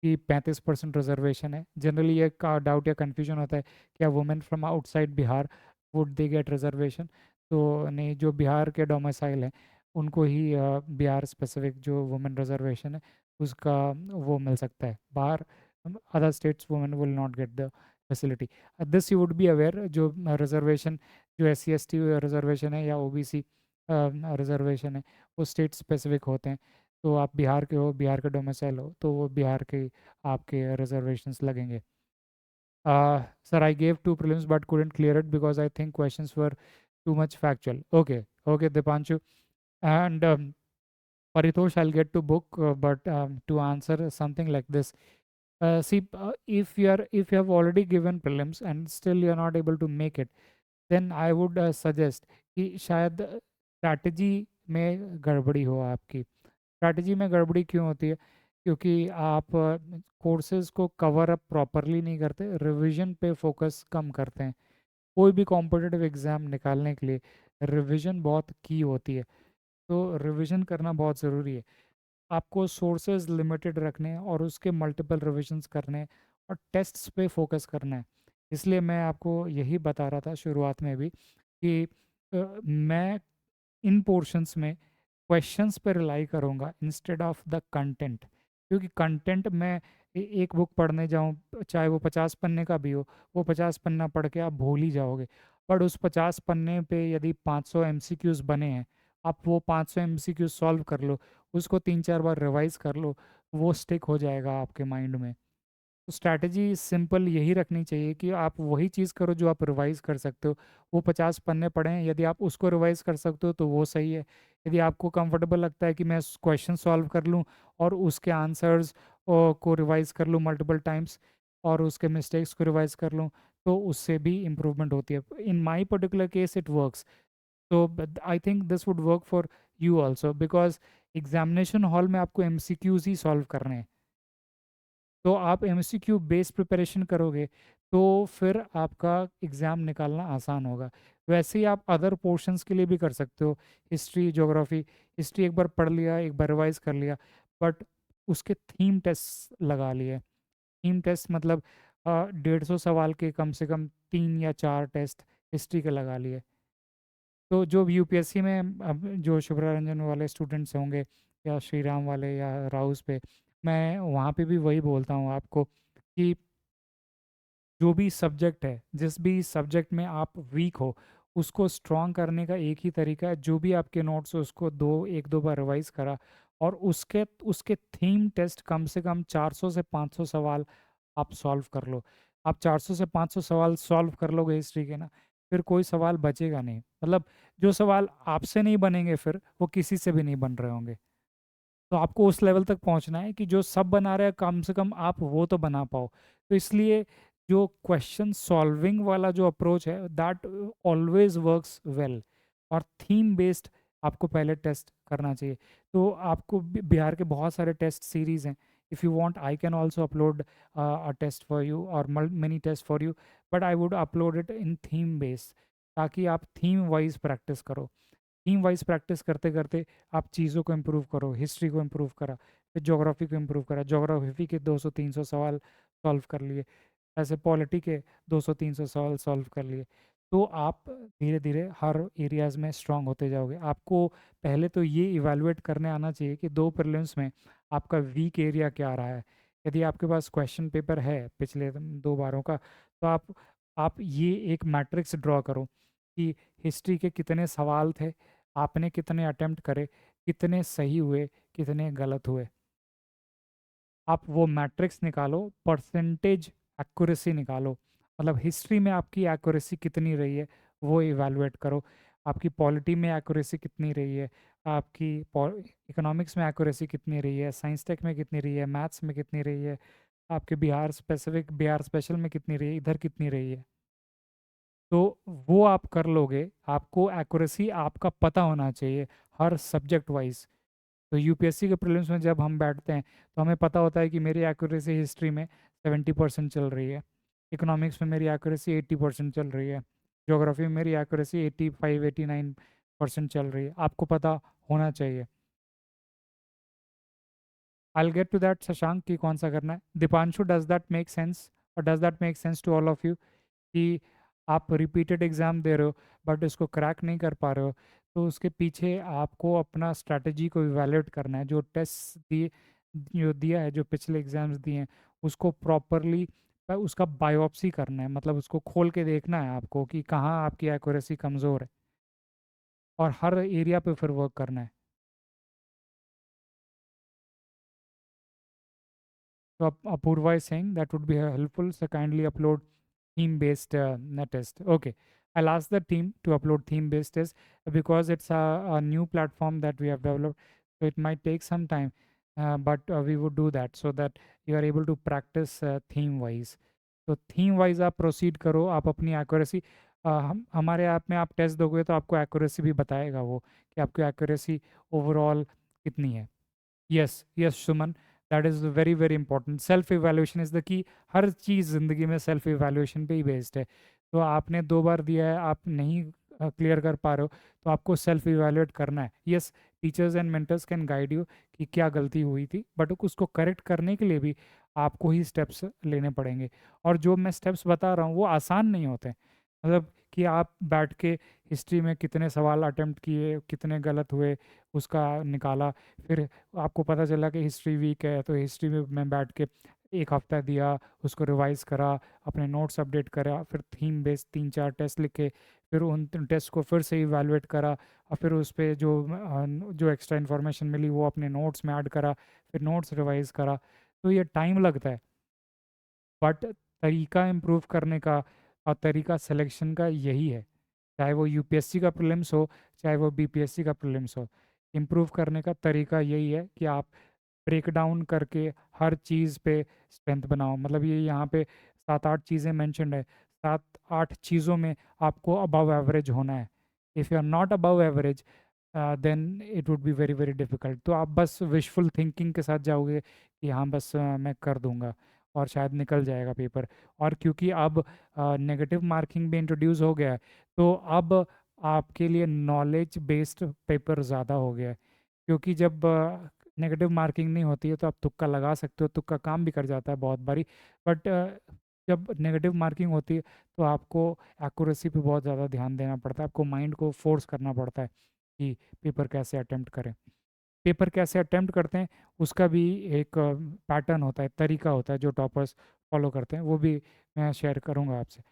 कि 35% रिजर्वेशन है। जनरली ये का डाउट या कन्फ्यूजन होता है क्या women from outside Bihar would they get reservation. तो नहीं, जो बिहार के डोमिसाइल हैं उनको ही बिहार स्पेसिफिक जो वुमेन रिजर्वेशन है उसका वो मिल सकता है। बाहर other states women will not get the facility. This you would be aware, जो रिजर्वेशन जो S C S T reservation है या ओबीसी रिजर्वेशन है वो स्टेट स्पेसिफिक होते हैं। तो आप बिहार के हो, बिहार के डोमिसाइल हो, तो वो बिहार के आपके रिजर्वेशंस लगेंगे। Sir I gave 2 prelims but couldn't clear it because I think questions were too much factual. Okay, Dipanshu. And Paritosh, I'll get to book, but to answer something like this, if you have already given prelims and still you're not able to make it, then I would suggest कि शायद strategy में गड़बड़ी हो आपकी। Strategy में गड़बड़ी क्यों होती है? क्योंकि आप कोर्सेज को कवर अप प्रॉपरली नहीं करते, रिवीजन पे फोकस कम करते हैं। कोई भी कॉम्पिटिटिव एग्ज़ाम निकालने के लिए रिवीजन बहुत की होती है, तो रिवीजन करना बहुत ज़रूरी है। आपको सोर्सेज लिमिटेड रखने हैं और उसके मल्टीपल रिविजन्स करने हैं और टेस्ट्स पे फोकस करना है। इसलिए मैं आपको यही बता रहा था शुरुआत में भी कि मैं इन पोर्शंस में क्वेश्चंस पे रिलाई करूँगा इंस्टेड ऑफ द कंटेंट। क्योंकि कंटेंट में एक बुक पढ़ने जाऊँ चाहे वो 50 पन्ने का भी हो, वो 50 पन्ना पढ़ के आप भूल ही जाओगे। बट उस 50 पन्ने पे यदि 500 एमसीक्यूज बने हैं, आप वो 500 एमसीक्यूज सॉल्व कर लो, उसको 3-4 बार रिवाइज कर लो, वो स्टिक हो जाएगा आपके माइंड में। तो स्ट्रैटेजी सिंपल यही रखनी चाहिए कि आप वही चीज़ करो जो आप रिवाइज कर सकते हो। वो 50 पन्ने पढ़े हैं, यदि आप उसको रिवाइज कर सकते हो तो वो सही है। यदि आपको कंफर्टेबल लगता है कि मैं क्वेश्चन सॉल्व कर लूँ और उसके आंसर्स को रिवाइज कर लूँ मल्टीपल टाइम्स और उसके मिस्टेक्स को रिवाइज कर लूँ, तो उससे भी इम्प्रूवमेंट होती है। In my particular case it works. तो I think this would work for you also, because examination hall में आपको एमसीक्यूज ही सॉल्व करने हैं। तो आप एमसीक्यू बेस्ड प्रिपरेशन करोगे तो फिर आपका एग्ज़ाम निकालना आसान होगा। वैसे ही आप अदर पोर्शंस के लिए भी कर सकते हो, हिस्ट्री ज्योग्राफी। हिस्ट्री एक बार पढ़ लिया, एक बार रिवाइज कर लिया, बट उसके थीम टेस्ट लगा लिए। थीम टेस्ट मतलब 150 सवाल के कम से कम 3 या 4 टेस्ट हिस्ट्री के लगा लिए। तो जो यूपीएससी में अब जो शुभ्रा रंजन वाले स्टूडेंट्स होंगे या श्री राम वाले या राउस पे, मैं वहाँ पे भी वही बोलता हूँ आपको कि जो भी सब्जेक्ट है, जिस भी सब्जेक्ट में आप वीक हो, उसको स्ट्रॉन्ग करने का एक ही तरीका है, जो भी आपके नोट्स हो उसको 1-2 बार रिवाइज करा और उसके उसके थीम टेस्ट कम से कम 400 से 500 सवाल आप सॉल्व कर लो। आप 400 से 500 सवाल सॉल्व कर लोगे हिस्ट्री के ना, फिर कोई सवाल बचेगा नहीं। मतलब जो सवाल आपसे नहीं बनेंगे फिर वो किसी से भी नहीं बन रहे होंगे। तो आपको उस लेवल तक पहुंचना है कि जो सब बना रहे हैं कम से कम आप वो तो बना पाओ। तो इसलिए जो क्वेश्चन सॉल्विंग वाला जो अप्रोच है दैट ऑलवेज वर्क्स वेल। और थीम बेस्ड आपको पहले टेस्ट करना चाहिए। तो आपको बिहार के बहुत सारे टेस्ट सीरीज हैं। If you want I can also upload a test for you और many test for you, but I would upload it in theme based ताकि आप थीम वाइज प्रैक्टिस करो। टीम वाइज प्रैक्टिस करते करते आप चीज़ों को इम्प्रूव करो। हिस्ट्री को इम्प्रूव करा, फिर ज्योग्राफी को इम्प्रूव करा, ज्योग्राफी के 200-300 सवाल सॉल्व कर लिए, ऐसे पॉलिटी के 200-300 सवाल सॉल्व कर लिए। तो आप धीरे धीरे हर एरियाज़ में स्ट्रांग होते जाओगे। आपको पहले तो ये इवैल्यूएट करने आना चाहिए कि 2 प्रीलिम्स में आपका वीक एरिया क्या रहा है। यदि आपके पास क्वेश्चन पेपर है पिछले 2 बारों का, तो आप ये एक मैट्रिक्स ड्रॉ करो कि हिस्ट्री के कितने सवाल थे, आपने कितने अटेम्प्ट करे, कितने सही हुए, कितने गलत हुए। आप वो मैट्रिक्स निकालो, परसेंटेज एक्यूरेसी निकालो, मतलब हिस्ट्री में आपकी एक्यूरेसी कितनी रही है वो इवैल्यूएट करो। आपकी पॉलिटी में एक्यूरेसी कितनी रही है, आपकी इकोनॉमिक्स में एक्यूरेसी कितनी रही है, साइंस टेक में कितनी रही है, मैथ्स में कितनी रही है, आपके बिहार स्पेसिफिक बिहार स्पेशल में कितनी रही है, इधर कितनी रही है। तो वो आप कर लोगे, आपको एक्यूरेसी आपका पता होना चाहिए हर सब्जेक्ट वाइज। तो यूपीएससी के प्रीलिम्स में जब हम बैठते हैं तो हमें पता होता है कि मेरी एक्यूरेसी हिस्ट्री में 70% चल रही है, इकोनॉमिक्स में मेरी एक्यूरेसी 80% चल रही है, ज्योग्राफी में मेरी एक्यूरेसी 85-89% चल रही है। आपको पता होना चाहिए। I get to that Shashank कि कौन सा करना है। Deepanshu, does that make sense, और does that make sense to all of you कि आप रिपीटेड एग्ज़ाम दे रहे हो बट उसको क्रैक नहीं कर पा रहे हो? तो उसके पीछे आपको अपना स्ट्रैटेजी को इवैल्यूएट करना है। जो टेस्ट दिए, जो दिया है, जो पिछले एग्जाम्स दिए हैं, उसको प्रॉपरली उसका बायोप्सी करना है, मतलब उसको खोल के देखना है आपको कि कहाँ आपकी एक्यूरेसी कमज़ोर है, और हर एरिया पे फिर वर्क करना है। So Apurva is saying that would be helpful. So kindly upload theme-based test. Okay, I'll ask the team to upload theme-based test because it's a new platform that we have developed. So it might take some time, but we would do that so that you are able to practice theme-wise. तो theme wise आप proceed करो, आप अपनी accuracy, हम हमारे app में आप test दोगे तो आपको एक्यूरेसी भी बताएगा वो कि आपकी एक्यूरेसी ओवरऑल कितनी है। Yes yes Suman, that is very very important. Self evaluation is the key. हर चीज़ ज़िंदगी में सेल्फ इवैल्यूएशन पे ही बेस्ड है। तो आपने 2 बार दिया है, आप नहीं क्लियर कर पा रहे हो, तो आपको सेल्फ इवैल्यूएट करना है। Yes, teachers and mentors can guide you कि क्या गलती हुई थी, बट उसको करेक्ट करने के लिए भी आपको ही स्टेप्स लेने पड़ेंगे। और जो मैं स्टेप्स बता रहा हूँ वो आसान नहीं होते, मतलब कि आप बैठ के हिस्ट्री में कितने सवाल अटेम्प्ट किए, कितने गलत हुए, उसका निकाला, फिर आपको पता चला कि हिस्ट्री वीक है तो हिस्ट्री में मैं बैठ के 1 हफ्ता दिया, उसको रिवाइज करा, अपने नोट्स अपडेट करा, फिर थीम बेस्ड 3-4 टेस्ट लिखे, फिर उन टेस्ट को फिर से इवैल्यूएट करा, और फिर उस पे जो एक्स्ट्रा इन्फॉर्मेशन मिली वो अपने नोट्स में ऐड करा, फिर नोट्स रिवाइज करा। तो ये टाइम लगता है, बट तरीका इम्प्रूव करने का और तरीका सिलेक्शन का यही है। चाहे वो यूपीएससी का प्रीलिम्स हो, चाहे वो बीपीएससी का प्रीलिम्स हो, इम्प्रूव करने का तरीका यही है कि आप ब्रेक डाउन करके हर चीज़ पे स्ट्रेंथ बनाओ। मतलब ये यहाँ पे 7-8 चीज़ें मेंशन्ड है, 7-8 चीज़ों में आपको अबव एवरेज होना है। If you are not above average, then it would be very very difficult. तो आप बस विशफुल थिंकिंग के साथ जाओगे कि हाँ बस मैं कर दूंगा और शायद निकल जाएगा पेपर। और क्योंकि अब नेगेटिव मार्किंग भी इंट्रोड्यूस हो गया है, तो अब आपके लिए नॉलेज बेस्ड पेपर ज़्यादा हो गया है। क्योंकि जब नेगेटिव मार्किंग नहीं होती है तो आप तुक्का लगा सकते हो, तुक्का काम भी कर जाता है बहुत बारी, बट जब नेगेटिव मार्किंग होती है तो आपको एक्यूरेसी पे बहुत ज़्यादा ध्यान देना पड़ता है, आपको माइंड को फोर्स करना पड़ता है कि पेपर कैसे अटेम्प्ट करें। पेपर कैसे अटेम्प्ट करते हैं उसका भी एक पैटर्न होता है, तरीका होता है जो टॉपर्स फॉलो करते हैं, वो भी मैं शेयर करूँगा आपसे।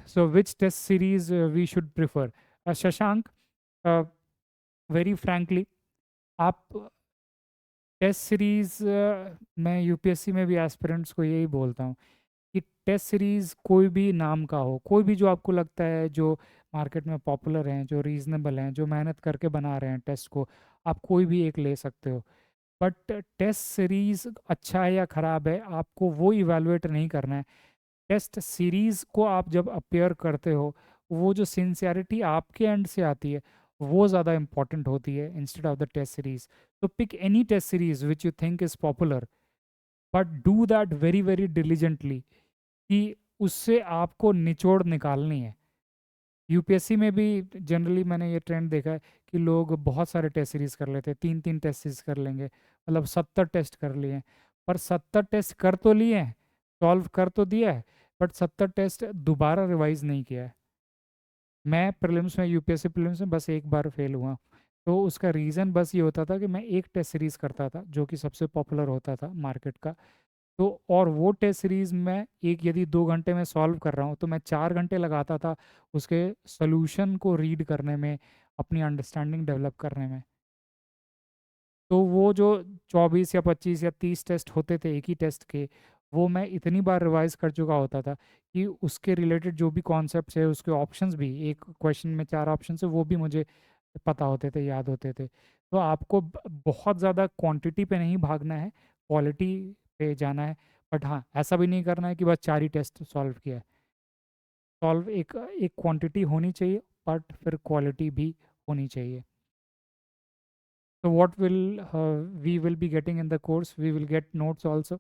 So which test series we should prefer? Shashank, very frankly, आप टेस्ट सीरीज, मैं यूपीएससी में भी एस्पिरेंट्स को यही बोलता हूँ कि टेस्ट सीरीज कोई भी नाम का हो, कोई भी जो आपको लगता है जो मार्केट में पॉपुलर हैं, जो रीजनेबल हैं, जो मेहनत करके बना रहे हैं टेस्ट को, आप कोई भी एक ले सकते हो। बट टेस्ट सीरीज अच्छा है या ख़राब है आपको वो इवैल्यूएट नहीं करना है। टेस्ट सीरीज को आप जब अपेयर करते हो, वो जो सिंसियरिटी आपके एंड से आती है वो ज़्यादा इंपॉर्टेंट होती है instead of the test series. तो pick any test series which you think is popular, but do that very very diligently कि उससे आपको निचोड़ निकालनी है। यूपीएससी में भी जनरली मैंने ये ट्रेंड देखा है कि लोग बहुत सारे टेस्ट सीरीज कर लेते हैं, 3-3 टेस्ट सीरीज कर लेंगे, मतलब 70 टेस्ट कर लिए हैं। पर 70 टेस्ट कर तो लिए हैं, सॉल्व कर तो दिया है, बट 70 टेस्ट दोबारा रिवाइज नहीं किया है। मैं प्रीलिम्स में, यूपीएससी प्रीलिम्स में बस एक बार फेल हुआ। तो उसका रीज़न बस ये होता था कि मैं एक टेस्ट सीरीज़ करता था जो कि सबसे पॉपुलर होता था मार्केट का। तो और वो टेस्ट सीरीज़ में एक यदि 2 घंटे में सॉल्व कर रहा हूँ तो मैं 4 घंटे लगाता था उसके सोल्यूशन को रीड करने में, अपनी अंडरस्टैंडिंग डेवलप करने में। तो वो जो 24 या 25 या 30 टेस्ट होते थे एक ही टेस्ट के, वो मैं इतनी बार रिवाइज कर चुका होता था कि उसके रिलेटेड जो भी कॉन्सेप्ट्स है, उसके ऑप्शंस भी, एक क्वेश्चन में 4 ऑप्शन है, वो भी मुझे पता होते थे, याद होते थे। तो आपको बहुत ज़्यादा क्वांटिटी पे नहीं भागना है, क्वालिटी पे जाना है। बट हाँ, ऐसा भी नहीं करना है कि बस 4 ही टेस्ट सॉल्व किया है। सॉल्व एक एक क्वांटिटी होनी चाहिए, बट फिर क्वालिटी भी होनी चाहिए। So what will we will be getting in the course? We will get notes also.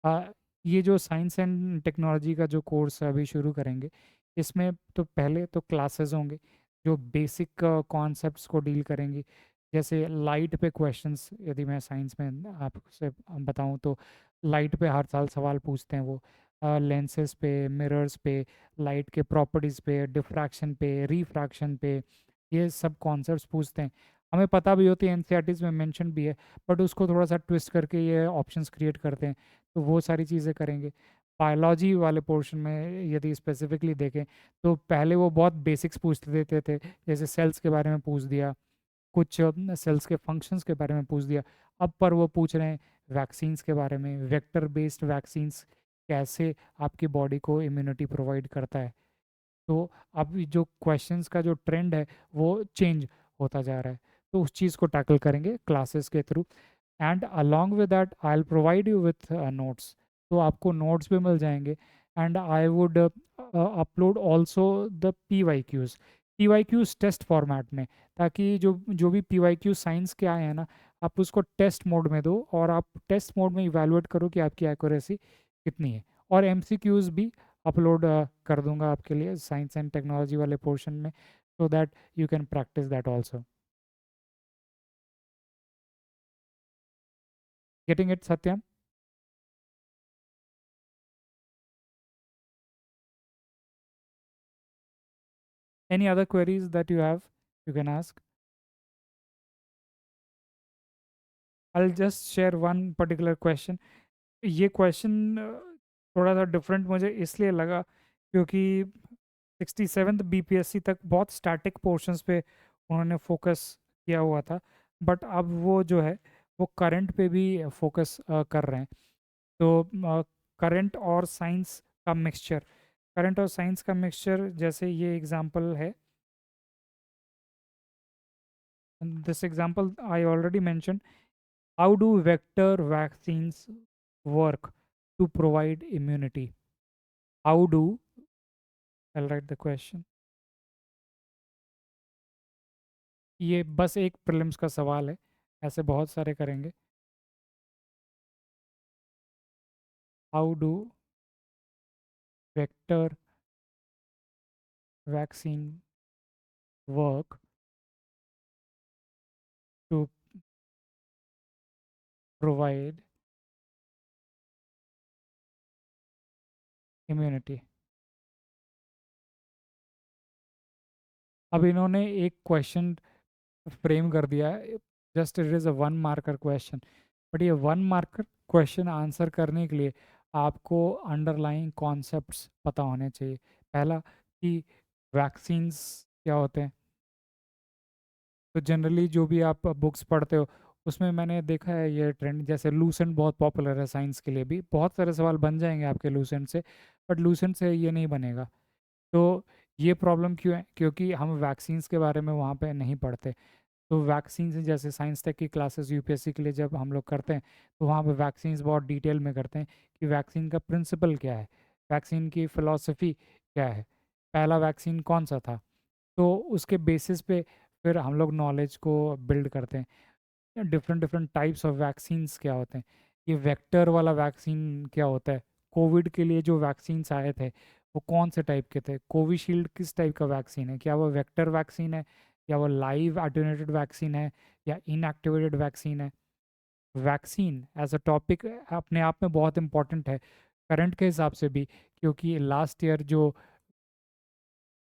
uh, ये जो साइंस एंड टेक्नोलॉजी का जो कोर्स अभी शुरू करेंगे, इसमें तो पहले तो क्लासेस होंगे जो बेसिक कॉन्सेप्ट्स को डील करेंगी। जैसे लाइट पे क्वेश्चंस, यदि मैं साइंस में आपसे बताऊं तो लाइट पे हर साल सवाल पूछते हैं वो। लेंसेस पे, मिरर्स पे, लाइट के प्रॉपर्टीज़ पे, डिफ्रैक्शन पे, रिफ्रैक्शन पे, ये सब कॉन्सेप्ट्स पूछते हैं। हमें पता भी होती है, एनसीईआरटीज़ में मेंशन भी है, बट उसको थोड़ा सा ट्विस्ट करके ये ऑप्शंस क्रिएट करते हैं। तो वो सारी चीज़ें करेंगे। बायोलॉजी वाले पोर्शन में यदि स्पेसिफिकली देखें तो पहले वो बहुत बेसिक्स पूछ देते थे, जैसे सेल्स के बारे में पूछ दिया, कुछ सेल्स के फंक्शंस के बारे में पूछ दिया। अब पर वो पूछ रहे हैं वैक्सीन्स के बारे में, वेक्टर बेस्ड वैक्सीन्स कैसे आपकी बॉडी को इम्यूनिटी प्रोवाइड करता है। तो अब जो क्वेश्चंस का जो ट्रेंड है वो चेंज होता जा रहा है। तो उस चीज़ को टैकल करेंगे क्लासेस के through. And along with that I'll provide you with notes। तो आपको नोट्स भी मिल जाएंगे। And I would upload also the PYQs, PYQs test format में, ताकि जो जो भी PYQ साइंस के आए हैं ना, आप उसको टेस्ट मोड में दो और आप टेस्ट मोड में इवैल्यूएट करो कि आपकी एक्यूरेसी कितनी है। और MCQs भी अपलोड कर दूंगा आपके लिए साइंस एंड टेक्नोलॉजी वाले पोर्शन में, so that you can practice that also. Getting it Satyam? Any other queries that you have, you can ask. I'll just share one particular question. ये question थोड़ा सा different मुझे इसलिए लगा क्योंकि 67th BPSC तक बहुत स्टैटिक पोर्शंस पे उन्होंने फोकस किया हुआ था, बट अब वो जो है वो करंट पे भी फोकस कर रहे हैं। तो करंट और साइंस का मिक्सचर, करंट और साइंस का मिक्सचर, जैसे ये एग्जांपल है, this example I already mention. How do vector vaccines work to provide immunity? How do, I'll write the question. ये बस एक प्रीलिम्स का सवाल है, ऐसे बहुत सारे करेंगे। How do vector vaccine work to provide immunity? अब इन्होंने एक क्वेश्चन फ्रेम कर दिया है, just it is a 1 marker question. But ये 1 मार्कर क्वेश्चन आंसर करने के लिए आपको अंडरलाइंग कॉन्सेप्ट्स पता होने चाहिए। पहला कि वैक्सीन्स क्या होते हैं। तो जनरली जो भी आप बुक्स पढ़ते हो उसमें मैंने देखा है ये ट्रेंड, जैसे लूसेंट बहुत पॉपुलर है साइंस के लिए भी, बहुत सारे सवाल बन जाएंगे आपके लूसेंट से, बट लूसेंट से ये नहीं बनेगा। तो ये प्रॉब्लम क्यों है? क्योंकि हम वैक्सीन्स के बारे में वहाँ पे नहीं पढ़ते। तो वैक्सीन जैसे साइंस टेक की क्लासेस यूपीएससी के लिए जब हम लोग करते हैं तो वहाँ पे वैक्सीन्स बहुत डिटेल में करते हैं कि वैक्सीन का प्रिंसिपल क्या है, वैक्सीन की फ़िलॉसफी क्या है, पहला वैक्सीन कौन सा था। तो उसके बेसिस पे फिर हम लोग नॉलेज को बिल्ड करते हैं। Different different types of vaccines क्या होते हैं, ये वेक्टर वाला वैक्सीन क्या होता है, कोविड के लिए जो वैक्सीन्स आए थे वो कौन से टाइप के थे, कोविशील्ड किस टाइप का वैक्सीन है, क्या वो वेक्टर वैक्सीन है या वो लाइव एटेन्यूएटेड वैक्सीन है या इनएक्टिवेटेड वैक्सीन है। वैक्सीन एज अ टॉपिक अपने आप में बहुत इंपॉर्टेंट है। करंट के हिसाब से भी, क्योंकि लास्ट ईयर जो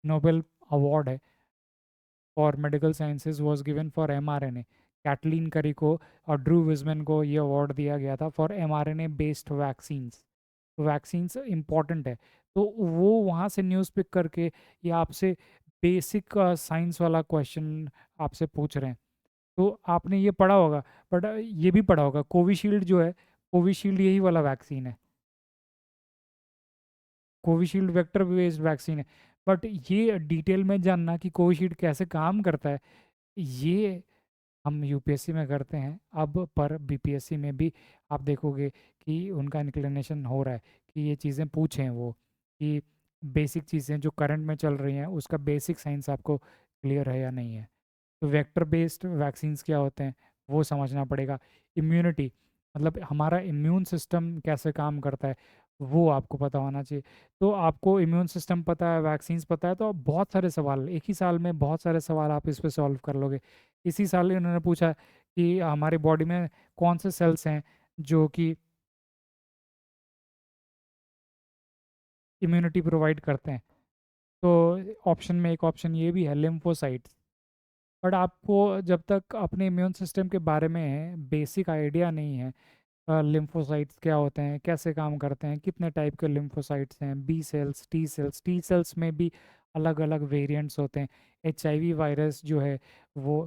नोबेल अवार्ड है for medical sciences was given for mRNA. Catelyn करी को और ड्रू विजमैन को ये अवार्ड दिया गया था for mRNA based vaccines. Vaccines important है, तो वो वहाँ से न्यूज़ पिक करके ये आपसे बेसिक साइंस वाला क्वेश्चन आपसे पूछ रहे हैं। तो आपने ये पढ़ा होगा, बट ये भी पढ़ा होगा कोविशील्ड जो है, कोविशील्ड यही वाला वैक्सीन है। कोविशील्ड वेक्टर बेस्ड वैक्सीन है। बट ये डिटेल में जानना कि कोविशील्ड कैसे काम करता है, ये हम यूपीएससी में करते हैं अब, पर बीपीएससी में भी आप देखोगे कि उनका इंक्लिनेशन हो रहा है कि ये चीज़ें पूछें वो, कि बेसिक चीज़ें जो करंट में चल रही हैं उसका बेसिक साइंस आपको क्लियर है या नहीं है। तो वेक्टर बेस्ड वैक्सीन्स क्या होते हैं वो समझना पड़ेगा। इम्यूनिटी मतलब हमारा इम्यून सिस्टम कैसे काम करता है वो आपको पता होना चाहिए। तो आपको इम्यून सिस्टम पता है, वैक्सीन्स पता है, तो आप बहुत सारे सवाल एक ही साल में बहुत सारे सवाल आप इस पे सॉल्व कर लोगे। इसी साल इन्होंने पूछा कि हमारी बॉडी में कौन से सेल्स हैं जो कि इम्यूनिटी प्रोवाइड करते हैं। तो ऑप्शन में एक ऑप्शन ये भी है लिम्फोसाइट्स। बट आपको जब तक अपने इम्यून सिस्टम के बारे में बेसिक आइडिया नहीं है, लिम्फोसाइट्स क्या होते हैं, कैसे काम करते हैं, कितने टाइप के लिम्फोसाइट्स हैं, B cells, T cells, T cells में भी अलग अलग वेरिएंट्स होते हैं। एचआईवी वायरस जो है वो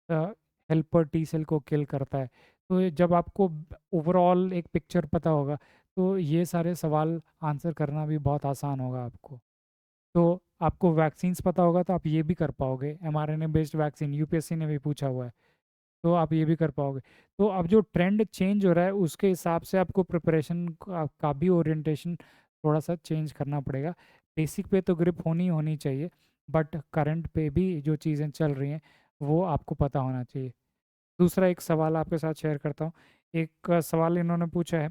हेल्पर टी सेल को किल करता है। तो जब आपको ओवरऑल एक पिक्चर पता होगा तो ये सारे सवाल आंसर करना भी बहुत आसान होगा आपको। तो आपको वैक्सीन्स पता होगा तो आप ये भी कर पाओगे, एमआरएनए बेस्ड वैक्सीन यूपीएससी ने भी पूछा हुआ है, तो आप ये भी कर पाओगे। तो अब जो ट्रेंड चेंज हो रहा है उसके हिसाब से आपको प्रिपरेशन का भी ओरिएंटेशन थोड़ा सा चेंज करना पड़ेगा। बेसिक पे तो ग्रिप होनी होनी चाहिए, बट करंट पे भी जो चीज़ें चल रही हैं वो आपको पता होना चाहिए। दूसरा एक सवाल आपके साथ शेयर करता हूँ। एक सवाल इन्होंने पूछा है,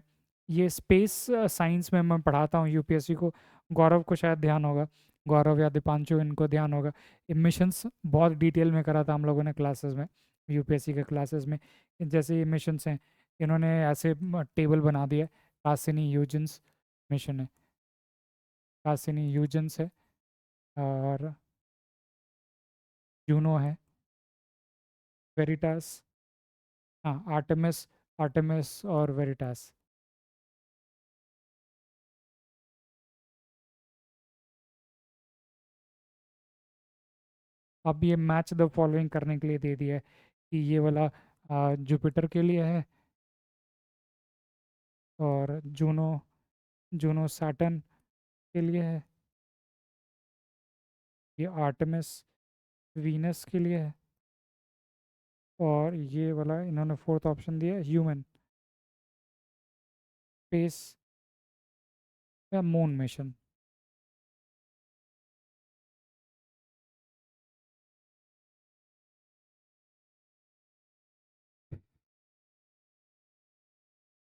ये स्पेस साइंस में मैं पढ़ाता हूँ यूपीएससी को, गौरव को शायद ध्यान होगा, गौरव या दीपांशु इनको ध्यान होगा। मिशंस बहुत डिटेल में करा था हम लोगों ने क्लासेस में, यूपीएससी के क्लासेस में। जैसे ये मिशंस हैं, इन्होंने ऐसे टेबल बना दिया है। कासिनी ह्यूजेंस मिशन है, कासिनी ह्यूजेंस है, और जूनो है, वेरिटास, हाँ आर्टेमिस, आर्टेमिस और वेरिटास। अब ये मैच द फॉलोइंग करने के लिए दे दिया है कि ये वाला जुपिटर के लिए है, और जूनो, जूनो सैटर्न के लिए है, ये आर्टेमिस वीनस के लिए है, और ये वाला इन्होंने फोर्थ ऑप्शन दिया है ह्यूमन स्पेस या मून मिशन।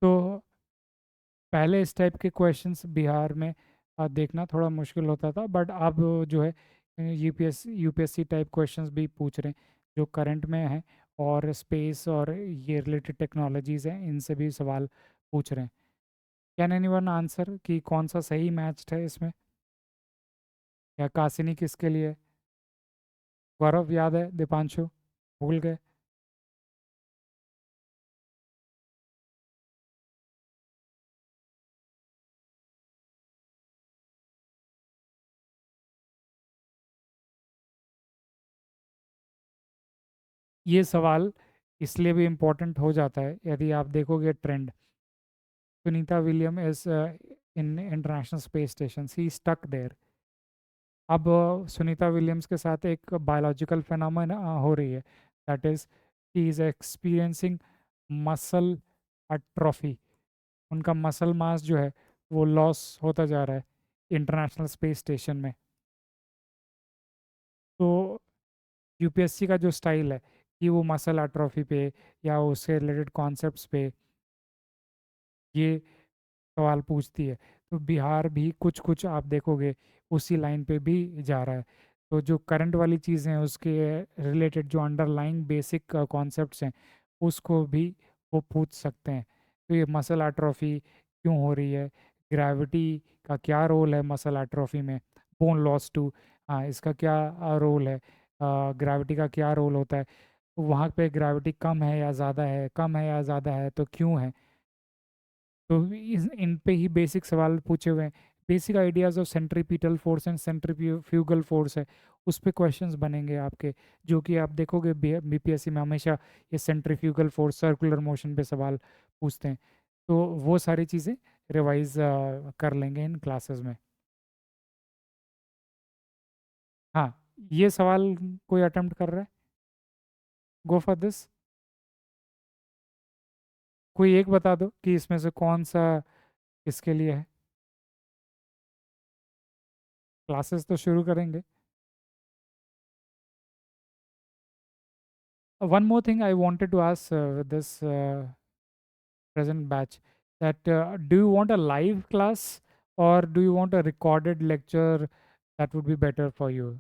तो पहले इस टाइप के क्वेश्चंस बिहार में देखना थोड़ा मुश्किल होता था, बट अब जो है यूपीएससी टाइप क्वेश्चंस भी पूछ रहे हैं जो करंट में है, और स्पेस और ये रिलेटेड टेक्नोलॉजीज हैं इनसे भी सवाल पूछ रहे हैं। कैन एनीवन आंसर कि कौन सा सही मैच है इसमें, या कासिनी किसके लिए है? गौरव याद है, दीपांशु भूल गए? ये सवाल इसलिए भी इम्पोर्टेंट हो जाता है यदि आप देखोगे trend. Sunita William is in international space station, see stuck there. अब सुनीता विलियम्स के साथ एक बायोलॉजिकल फिनोमेना हो रही है, that is she is experiencing muscle atrophy. उनका मसल मास जो है वो लॉस होता जा रहा है इंटरनेशनल स्पेस स्टेशन में। तो यूपीएससी का जो स्टाइल है कि वो मसल अट्रोफी पे या उससे रिलेटेड कॉन्सेप्ट्स पे ये सवाल पूछती है, तो बिहार भी कुछ कुछ आप देखोगे उसी लाइन पे भी जा रहा है। तो जो करंट वाली चीज़ें हैं उसके रिलेटेड जो अंडरलाइंग बेसिक कॉन्सेप्ट्स हैं उसको भी वो पूछ सकते हैं। तो ये मसल एट्रोफी क्यों हो रही है, ग्रेविटी का क्या रोल है मसल एट्रोफी में, बोन लॉस टू, हाँ इसका क्या रोल है, ग्रेविटी का क्या रोल होता है, वहाँ पे ग्रेविटी कम है या ज़्यादा है, कम है या ज़्यादा है तो क्यों है। तो इन पे ही बेसिक सवाल पूछे हुए हैं। Basic ideas of centripetal force and centrifugal force है, उस पे क्वेश्चंस बनेंगे आपके, जो कि आप देखोगे बीपीएससी में हमेशा ये सेंट्रीफ्यूगल फोर्स सर्कुलर मोशन पे सवाल पूछते हैं। तो वो सारी चीज़ें रिवाइज कर लेंगे इन क्लासेस में। हाँ, ये सवाल कोई अटेम्प्ट कर रहा है, गो फॉर दिस। कोई एक बता दो कि इसमें से कौन सा किसके लिए है। क्लासेस तो शुरू करेंगे। One more thing I wanted to ask with this present batch, that do you want a live class or do you want a recorded lecture that would be better for you?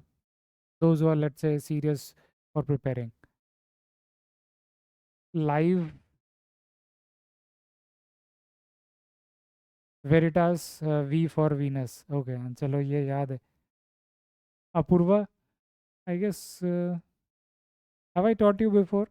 Those who are, let's say, serious for preparing. Live Veritas, V for Venus. Okay, and चलो ये याद है. Apurva, I guess, have I taught you before?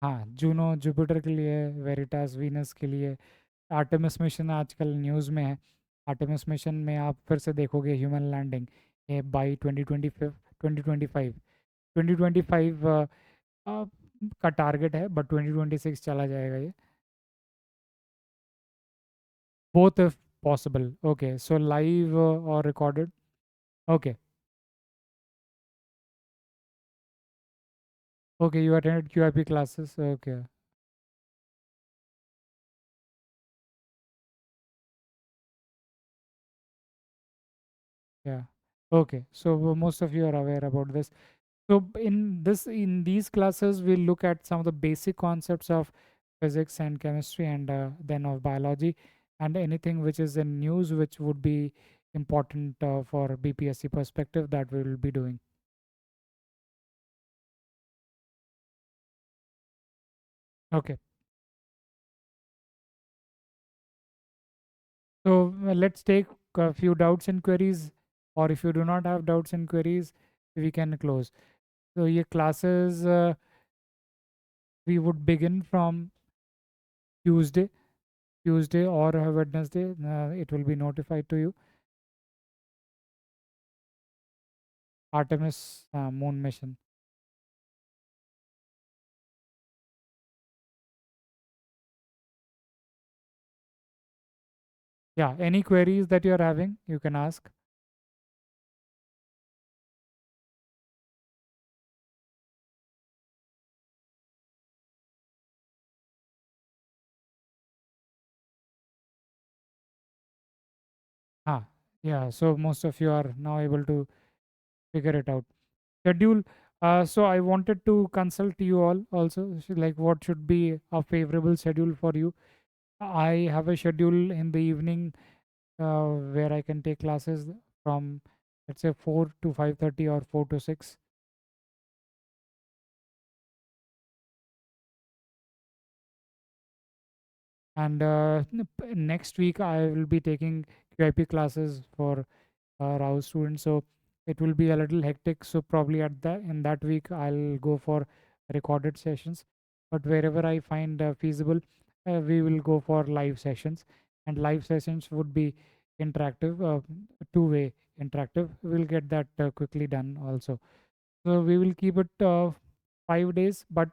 हाँ, Juno Jupiter के लिए, Veritas Venus के लिए, Artemis mission आजकल न्यूज़ में है। आर्टेमिस मिशन में आप फिर से देखोगे ह्यूमन लैंडिंग ये बाई 2025 2025 का टारगेट है, बट 2026 चला जाएगा ये। Both if possible. Okay, so live और recorded. Okay, okay, you attended QIP classes, okay. Yeah, okay, so most of you are aware about this. So in these classes, we'll look at some of the basic concepts of physics and chemistry, and then of biology, and anything which is in news which would be important for BPSC perspective, that we will be doing. Okay, so let's take a few doubts and queries, or if you do not have doubts and queries, we can close. So your classes, we would begin from Tuesday. Tuesday or Wednesday, it will be notified to you. Artemis moon mission. Yeah, any queries that you are having, you can ask. Ah, yeah, so most of you are now able to figure it out. Schedule. So I wanted to consult you all also, like what should be a favorable schedule for you. I have a schedule in the evening where I can take classes from, let's say, 4 to 5:30 or 4 to 6. And next week I will be taking QIP classes for our students, so it will be a little hectic. So probably at that in that week I'll go for recorded sessions, but wherever I find feasible, we will go for live sessions. And live sessions would be interactive, two-way interactive. We'll get that quickly done also. So we will keep it 5 days, but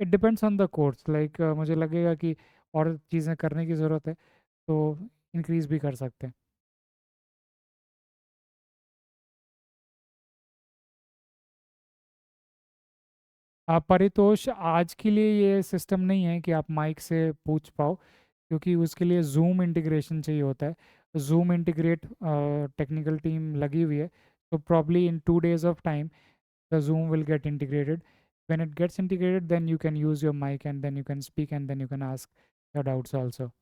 it depends on the course. Like मुझे लगेगा कि और चीज़ें करने की ज़रूरत है तो इंक्रीज भी कर सकते हैं। परितोष, आज के लिए ये सिस्टम नहीं है कि आप माइक से पूछ पाओ, क्योंकि उसके लिए जूम इंटीग्रेशन चाहिए होता है। जूम इंटीग्रेट टेक्निकल टीम लगी हुई है, तो probably in 2 days of time the Zoom will get integrated. When it gets integrated, then you can use your mic and then you can speak and then you can ask your doubts also.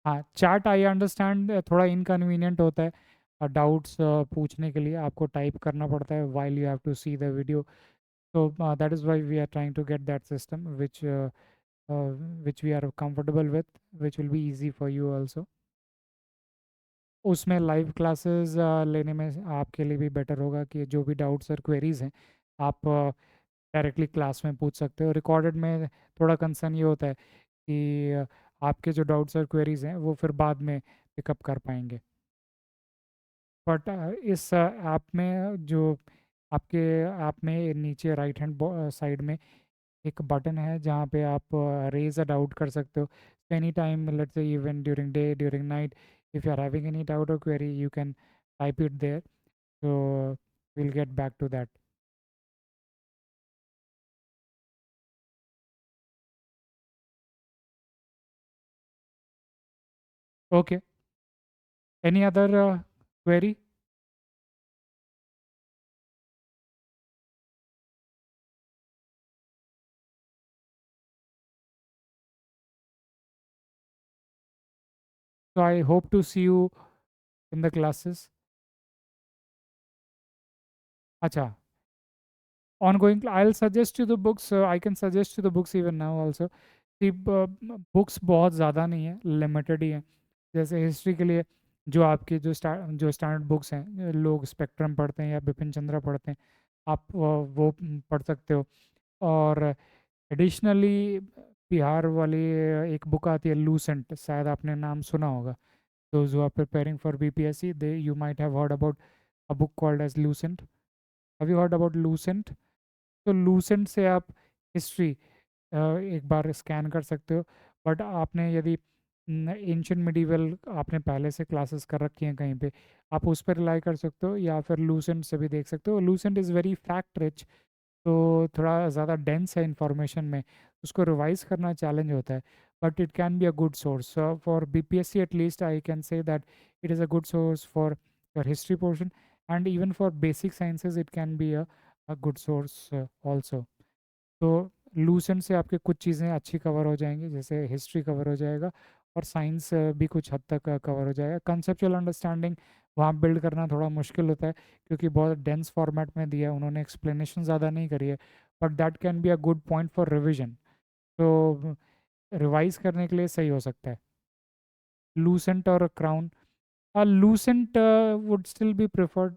हाँ, chat I understand थोड़ा inconvenient होता है, doubts पूछने के लिए आपको type करना पड़ता है while you have to see the video. So that is why we are trying to get that system which we are comfortable with, which will be easy for you also. उसमें live classes लेने में आपके लिए भी better होगा कि जो भी डाउट्स और क्वेरीज हैं आप डायरेक्टली क्लास में पूछ सकते हो। रिकॉर्डेड में थोड़ा कंसर्न ये होता है कि आपके जो डाउट्स और क्वेरीज हैं वो फिर बाद में पिकअप कर पाएंगे। बट इस ऐप में जो आपके ऐप में नीचे राइट हैंड साइड में एक बटन है जहाँ पे आप रेज अ डाउट कर सकते हो any time, let's say even during day during night, if you are having any doubt और query you can type it there, so we'll get back to that. Okay, any other query? So I hope to see you in the classes. Acha, ongoing, I'll suggest you the books. I can suggest you the books even now also. See, books बहुत ज़्यादा नहीं है, limited ही है। जैसे history के लिए जो आपके जो स्टैंडर्ड बुक्स हैं, लोग स्पेक्ट्रम पढ़ते हैं या बिपिन चंद्रा पढ़ते हैं, आप वो पढ़ सकते हो। और एडिशनली बिहार वाली एक बुक आती है लूसेंट, शायद आपने नाम सुना होगा। those who are preparing for BPSC, they you might have heard about a book called as Lucent. Have you heard about Lucent? तो लूसेंट से आप हिस्ट्री एक बार स्कैन कर सकते हो। बट आपने यदि एंशियंट मिडीवल आपने पहले से क्लासेस कर रखी हैं कहीं पे, आप उस पर रिलाई कर सकते हो या फिर लूसेंट से भी देख सकते हो। Lucent is very fact rich, तो थोड़ा ज़्यादा डेंस है इंफॉर्मेशन में, उसको रिवाइज करना चैलेंज होता है। But it can be a good source for BPSC, at least I can say that it is a good source for your history portion, and even for basic sciences it can be a good source also. तो Lucent से आपके कुछ चीज़ें अच्छी cover हो जाएंगी, जैसे history cover हो जाएगा और साइंस भी कुछ हद तक कवर हो जाएगा। कंसेप्चुअल अंडरस्टैंडिंग वहाँ बिल्ड करना थोड़ा मुश्किल होता है क्योंकि बहुत डेंस फॉर्मेट में दिया है, उन्होंने एक्सप्लेनेशन ज़्यादा नहीं करी है। But that can be a good point for revision, तो रिवाइज करने के लिए सही हो सकता है लूसेंट और crown. Lucent would still be preferred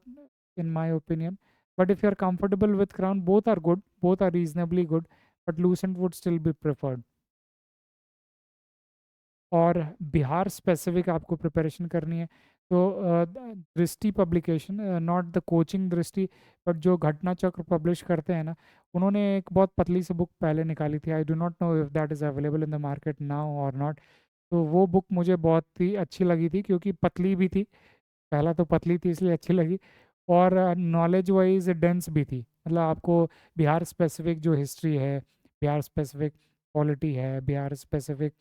in my opinion, but if you're comfortable with crown, both are good, both are reasonably good, but lucent would still be preferred। और बिहार स्पेसिफिक आपको प्रिपरेशन करनी है तो दृष्टि publication, not the coaching दृष्टि, but जो घटना चक्र पब्लिश करते हैं ना, उन्होंने एक बहुत पतली सी बुक पहले निकाली थी। I do not know if that is available in the market now और नॉट। तो वो बुक मुझे बहुत ही अच्छी लगी थी क्योंकि पतली भी थी, पहला तो पतली थी इसलिए अच्छी लगी, और नॉलेज वाइज डेंस भी थी। मतलब आपको बिहार स्पेसिफिक जो हिस्ट्री है, बिहार स्पेसिफिक पॉलिटी है, बिहार स्पेसिफिक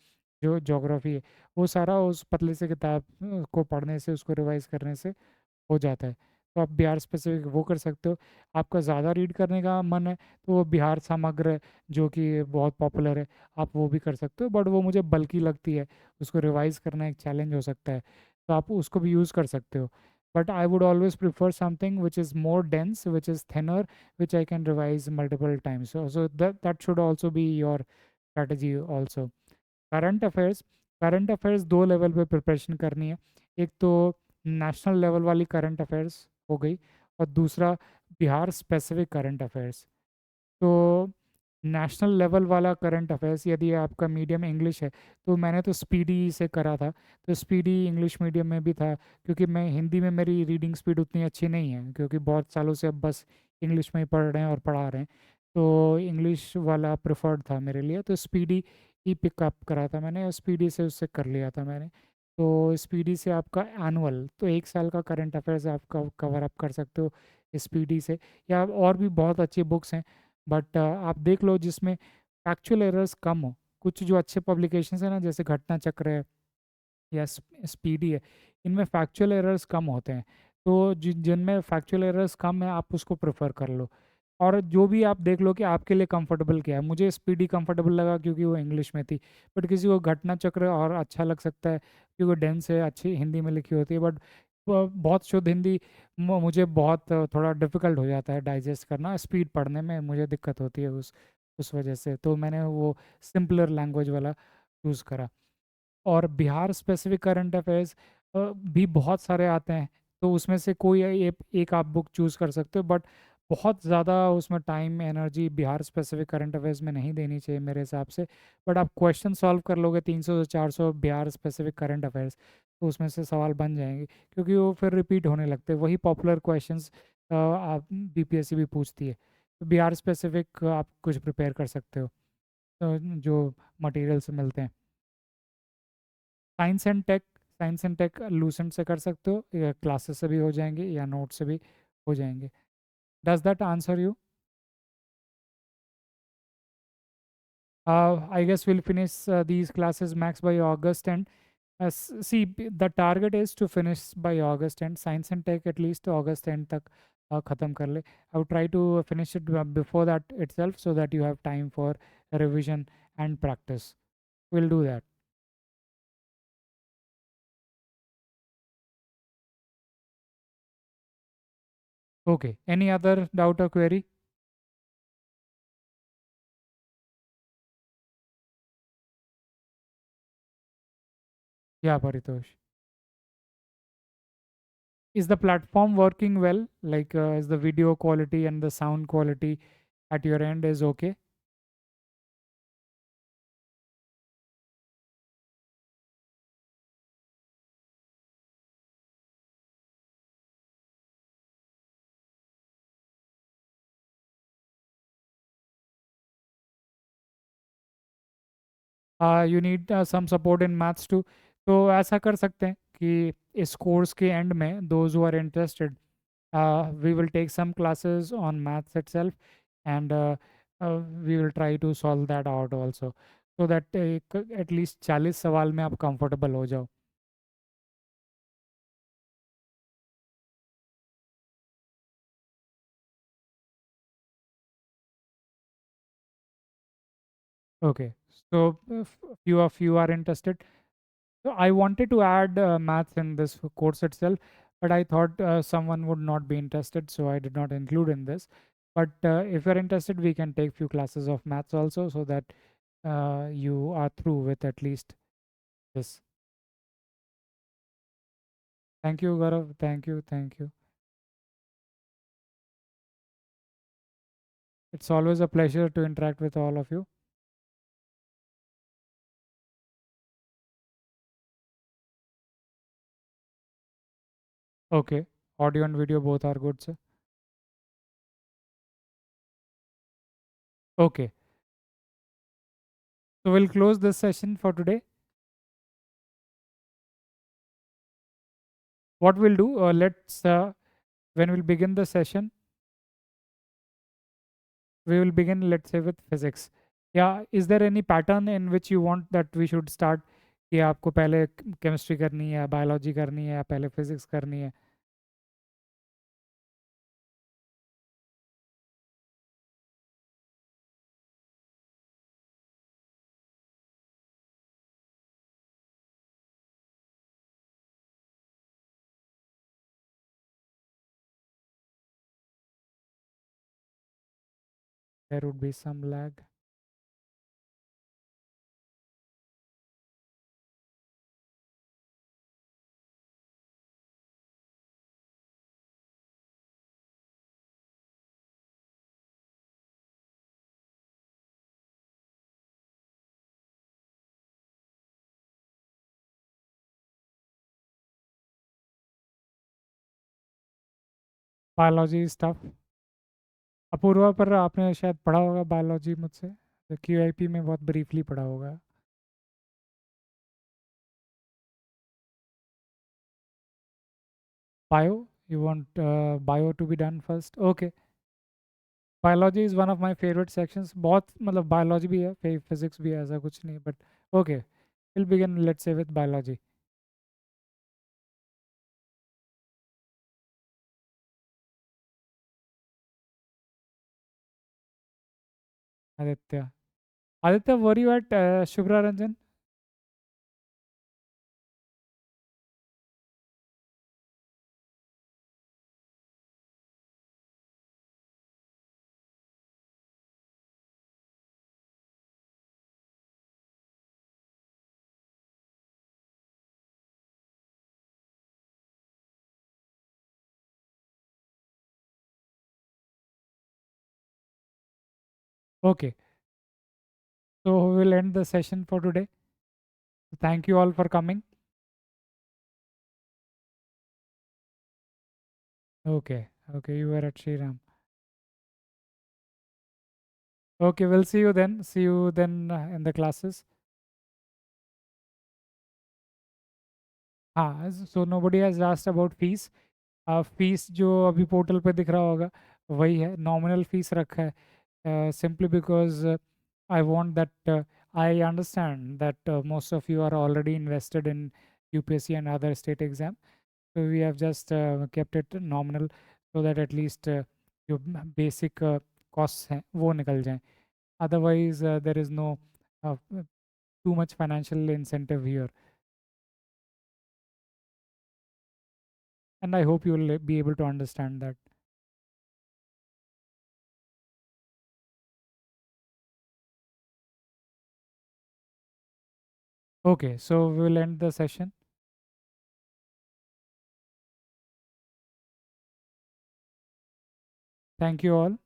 जो ज्योग्राफी है, वो सारा उस पतली से किताब को पढ़ने से, उसको रिवाइज करने से हो जाता है। तो आप बिहार स्पेसिफिक वो कर सकते हो। आपका ज़्यादा रीड करने का मन है तो वो बिहार समग्र जो कि बहुत पॉपुलर है, आप वो भी कर सकते हो, बट वो मुझे बल्कि लगती है, उसको रिवाइज करना एक चैलेंज हो सकता है, तो आप उसको भी यूज़ कर सकते हो। But I would always prefer something which is more dense, which is thinner, which I can revise multiple times, so that should also be your strategy also. Current affairs, current affairs दो level पे preparation करनी है। एक तो national level वाली current affairs हो गई, और दूसरा बिहार स्पेसिफिक करंट अफेयर्स। तो नेशनल लेवल वाला करंट अफेयर्स, यदि आपका मीडियम इंग्लिश है, तो मैंने तो स्पीडी से करा था, तो स्पीडी इंग्लिश मीडियम में भी था, क्योंकि मैं हिंदी में मेरी रीडिंग स्पीड उतनी अच्छी नहीं है क्योंकि बहुत सालों से अब बस इंग्लिश में ही पढ़ रहे हैं और पढ़ा रहे हैं, तो इंग्लिश वाला प्रेफर्ड था मेरे लिए, तो स्पीडी ही पिकअप करा था मैंने, और स्पीडी से उससे कर लिया था मैंने। तो स्पीडी से आपका एनुअल, तो एक साल का करंट अफेयर्स आप कवर अप कर सकते हो स्पीडी से। या और भी बहुत अच्छी बुक्स हैं, बट आप देख लो जिसमें फैक्चुअल एरर्स कम हो। कुछ जो अच्छे पब्लिकेशंस हैं ना, जैसे घटना चक्र है या स्पीडी है, इनमें फैक्चुअल एरर्स कम होते हैं, तो जिनमें फैक्चुअल एरर्स कम है आप उसको प्रेफर कर लो। और जो भी आप देख लो कि आपके लिए कंफर्टेबल क्या है। मुझे स्पीडी कंफर्टेबल लगा क्योंकि वो इंग्लिश में थी, बट किसी को घटना चक्र और अच्छा लग सकता है क्योंकि डेंस है, अच्छी हिंदी में लिखी होती है। बट बहुत शुद्ध हिंदी मुझे बहुत थोड़ा डिफिकल्ट हो जाता है डाइजेस्ट करना, स्पीड पढ़ने में मुझे दिक्कत होती है उस वजह से, तो मैंने वो सिंपलर लैंग्वेज वाला चूज़ करा। और बिहार स्पेसिफिक करंट अफेयर्स भी बहुत सारे आते हैं, तो उसमें से कोई एक आप बुक चूज़ कर सकते हो, बट बहुत ज़्यादा उसमें time energy Bihar specific current affairs में नहीं देनी चाहिए मेरे हिसाब से। बट आप क्वेश्चन सॉल्व कर लोगे 300 से 400 बिहार स्पेसिफिक करंट अफेयर्स, तो उसमें से सवाल बन जाएंगे क्योंकि वो फिर रिपीट होने लगते हैं, वही पॉपुलर क्वेश्चंस आप बीपीएससी भी पूछती है। तो बिहार स्पेसिफिक आप कुछ प्रिपेयर कर सकते हो, जो मटेरियल्स मिलते हैं। Science and tech, science and tech Lucent से कर सकते हो, या क्लासेस से भी हो जाएंगे या नोट से भी हो जाएंगे। Does that answer you? I guess we'll finish these classes max by August, and see, the target is to finish by August, and science and tech at least August end तक ख़त्म कर ले। I would try to finish it before that itself so that you have time for revision and practice. We'll do that. Okay. Any other doubt or query? Yeah, Paritosh. Is the platform working well? Like, is the video quality and the sound quality at your end is okay? You need some support in maths too. तो ऐसा कर सकते हैं कि इस course के and में those who are interested, we will take some classes on maths itself, and we will try to solve that out also, so that at least 40 सवाल में आप comfortable हो जाओ। Okay, so if few of you are interested. So I wanted to add maths in this course itself, but I thought someone would not be interested, so I did not include in this. But if you're interested, we can take few classes of maths also, so that you are through with at least this. Thank you, Gaurav. Thank you. Thank you. It's always a pleasure to interact with all of you. Okay. Audio and video both are good, sir. Okay. So we'll close this session for today. What we'll do, when we'll begin the session, we will begin, let's say, with physics. Yeah, is there any pattern in which you want that we should start? कि आपको पहले chemistry करनी है, biology करनी है, या पहले physics करनी है? There would be some lag. Biology stuff. Apurva, पर आपने शायद पढ़ा होगा बायोलॉजी मुझसे, क्यूआईपी में बहुत ब्रीफली पढ़ा होगा। Bio, you want bio to be done first? Okay. Biology is one of my favourite sections. बहुत मतलब बायोलॉजी भी है, फिजिक्स भी है, ऐसा कुछ नहीं, but okay, will begin let's say with biology. Aditya. Aditya, were you at Shubhra Ranjan? Okay, so we will end the session for today. Thank you all for coming. Okay, okay, you were at Shriram. Okay, we'll see you then. See you then in the classes. हाँ, so nobody has asked about fees. Fees जो अभी portal पे दिख रहा होगा वही है, nominal fees रखा है, simply because I want that I understand that most of you are already invested in UPSC and other state exam. So we have just kept it nominal so that at least जो basic costs हैं वो निकल जाएं. Otherwise, there is no too much financial incentive here, and I hope you will be able to understand that. Okay, so we will end the session. Thank you all.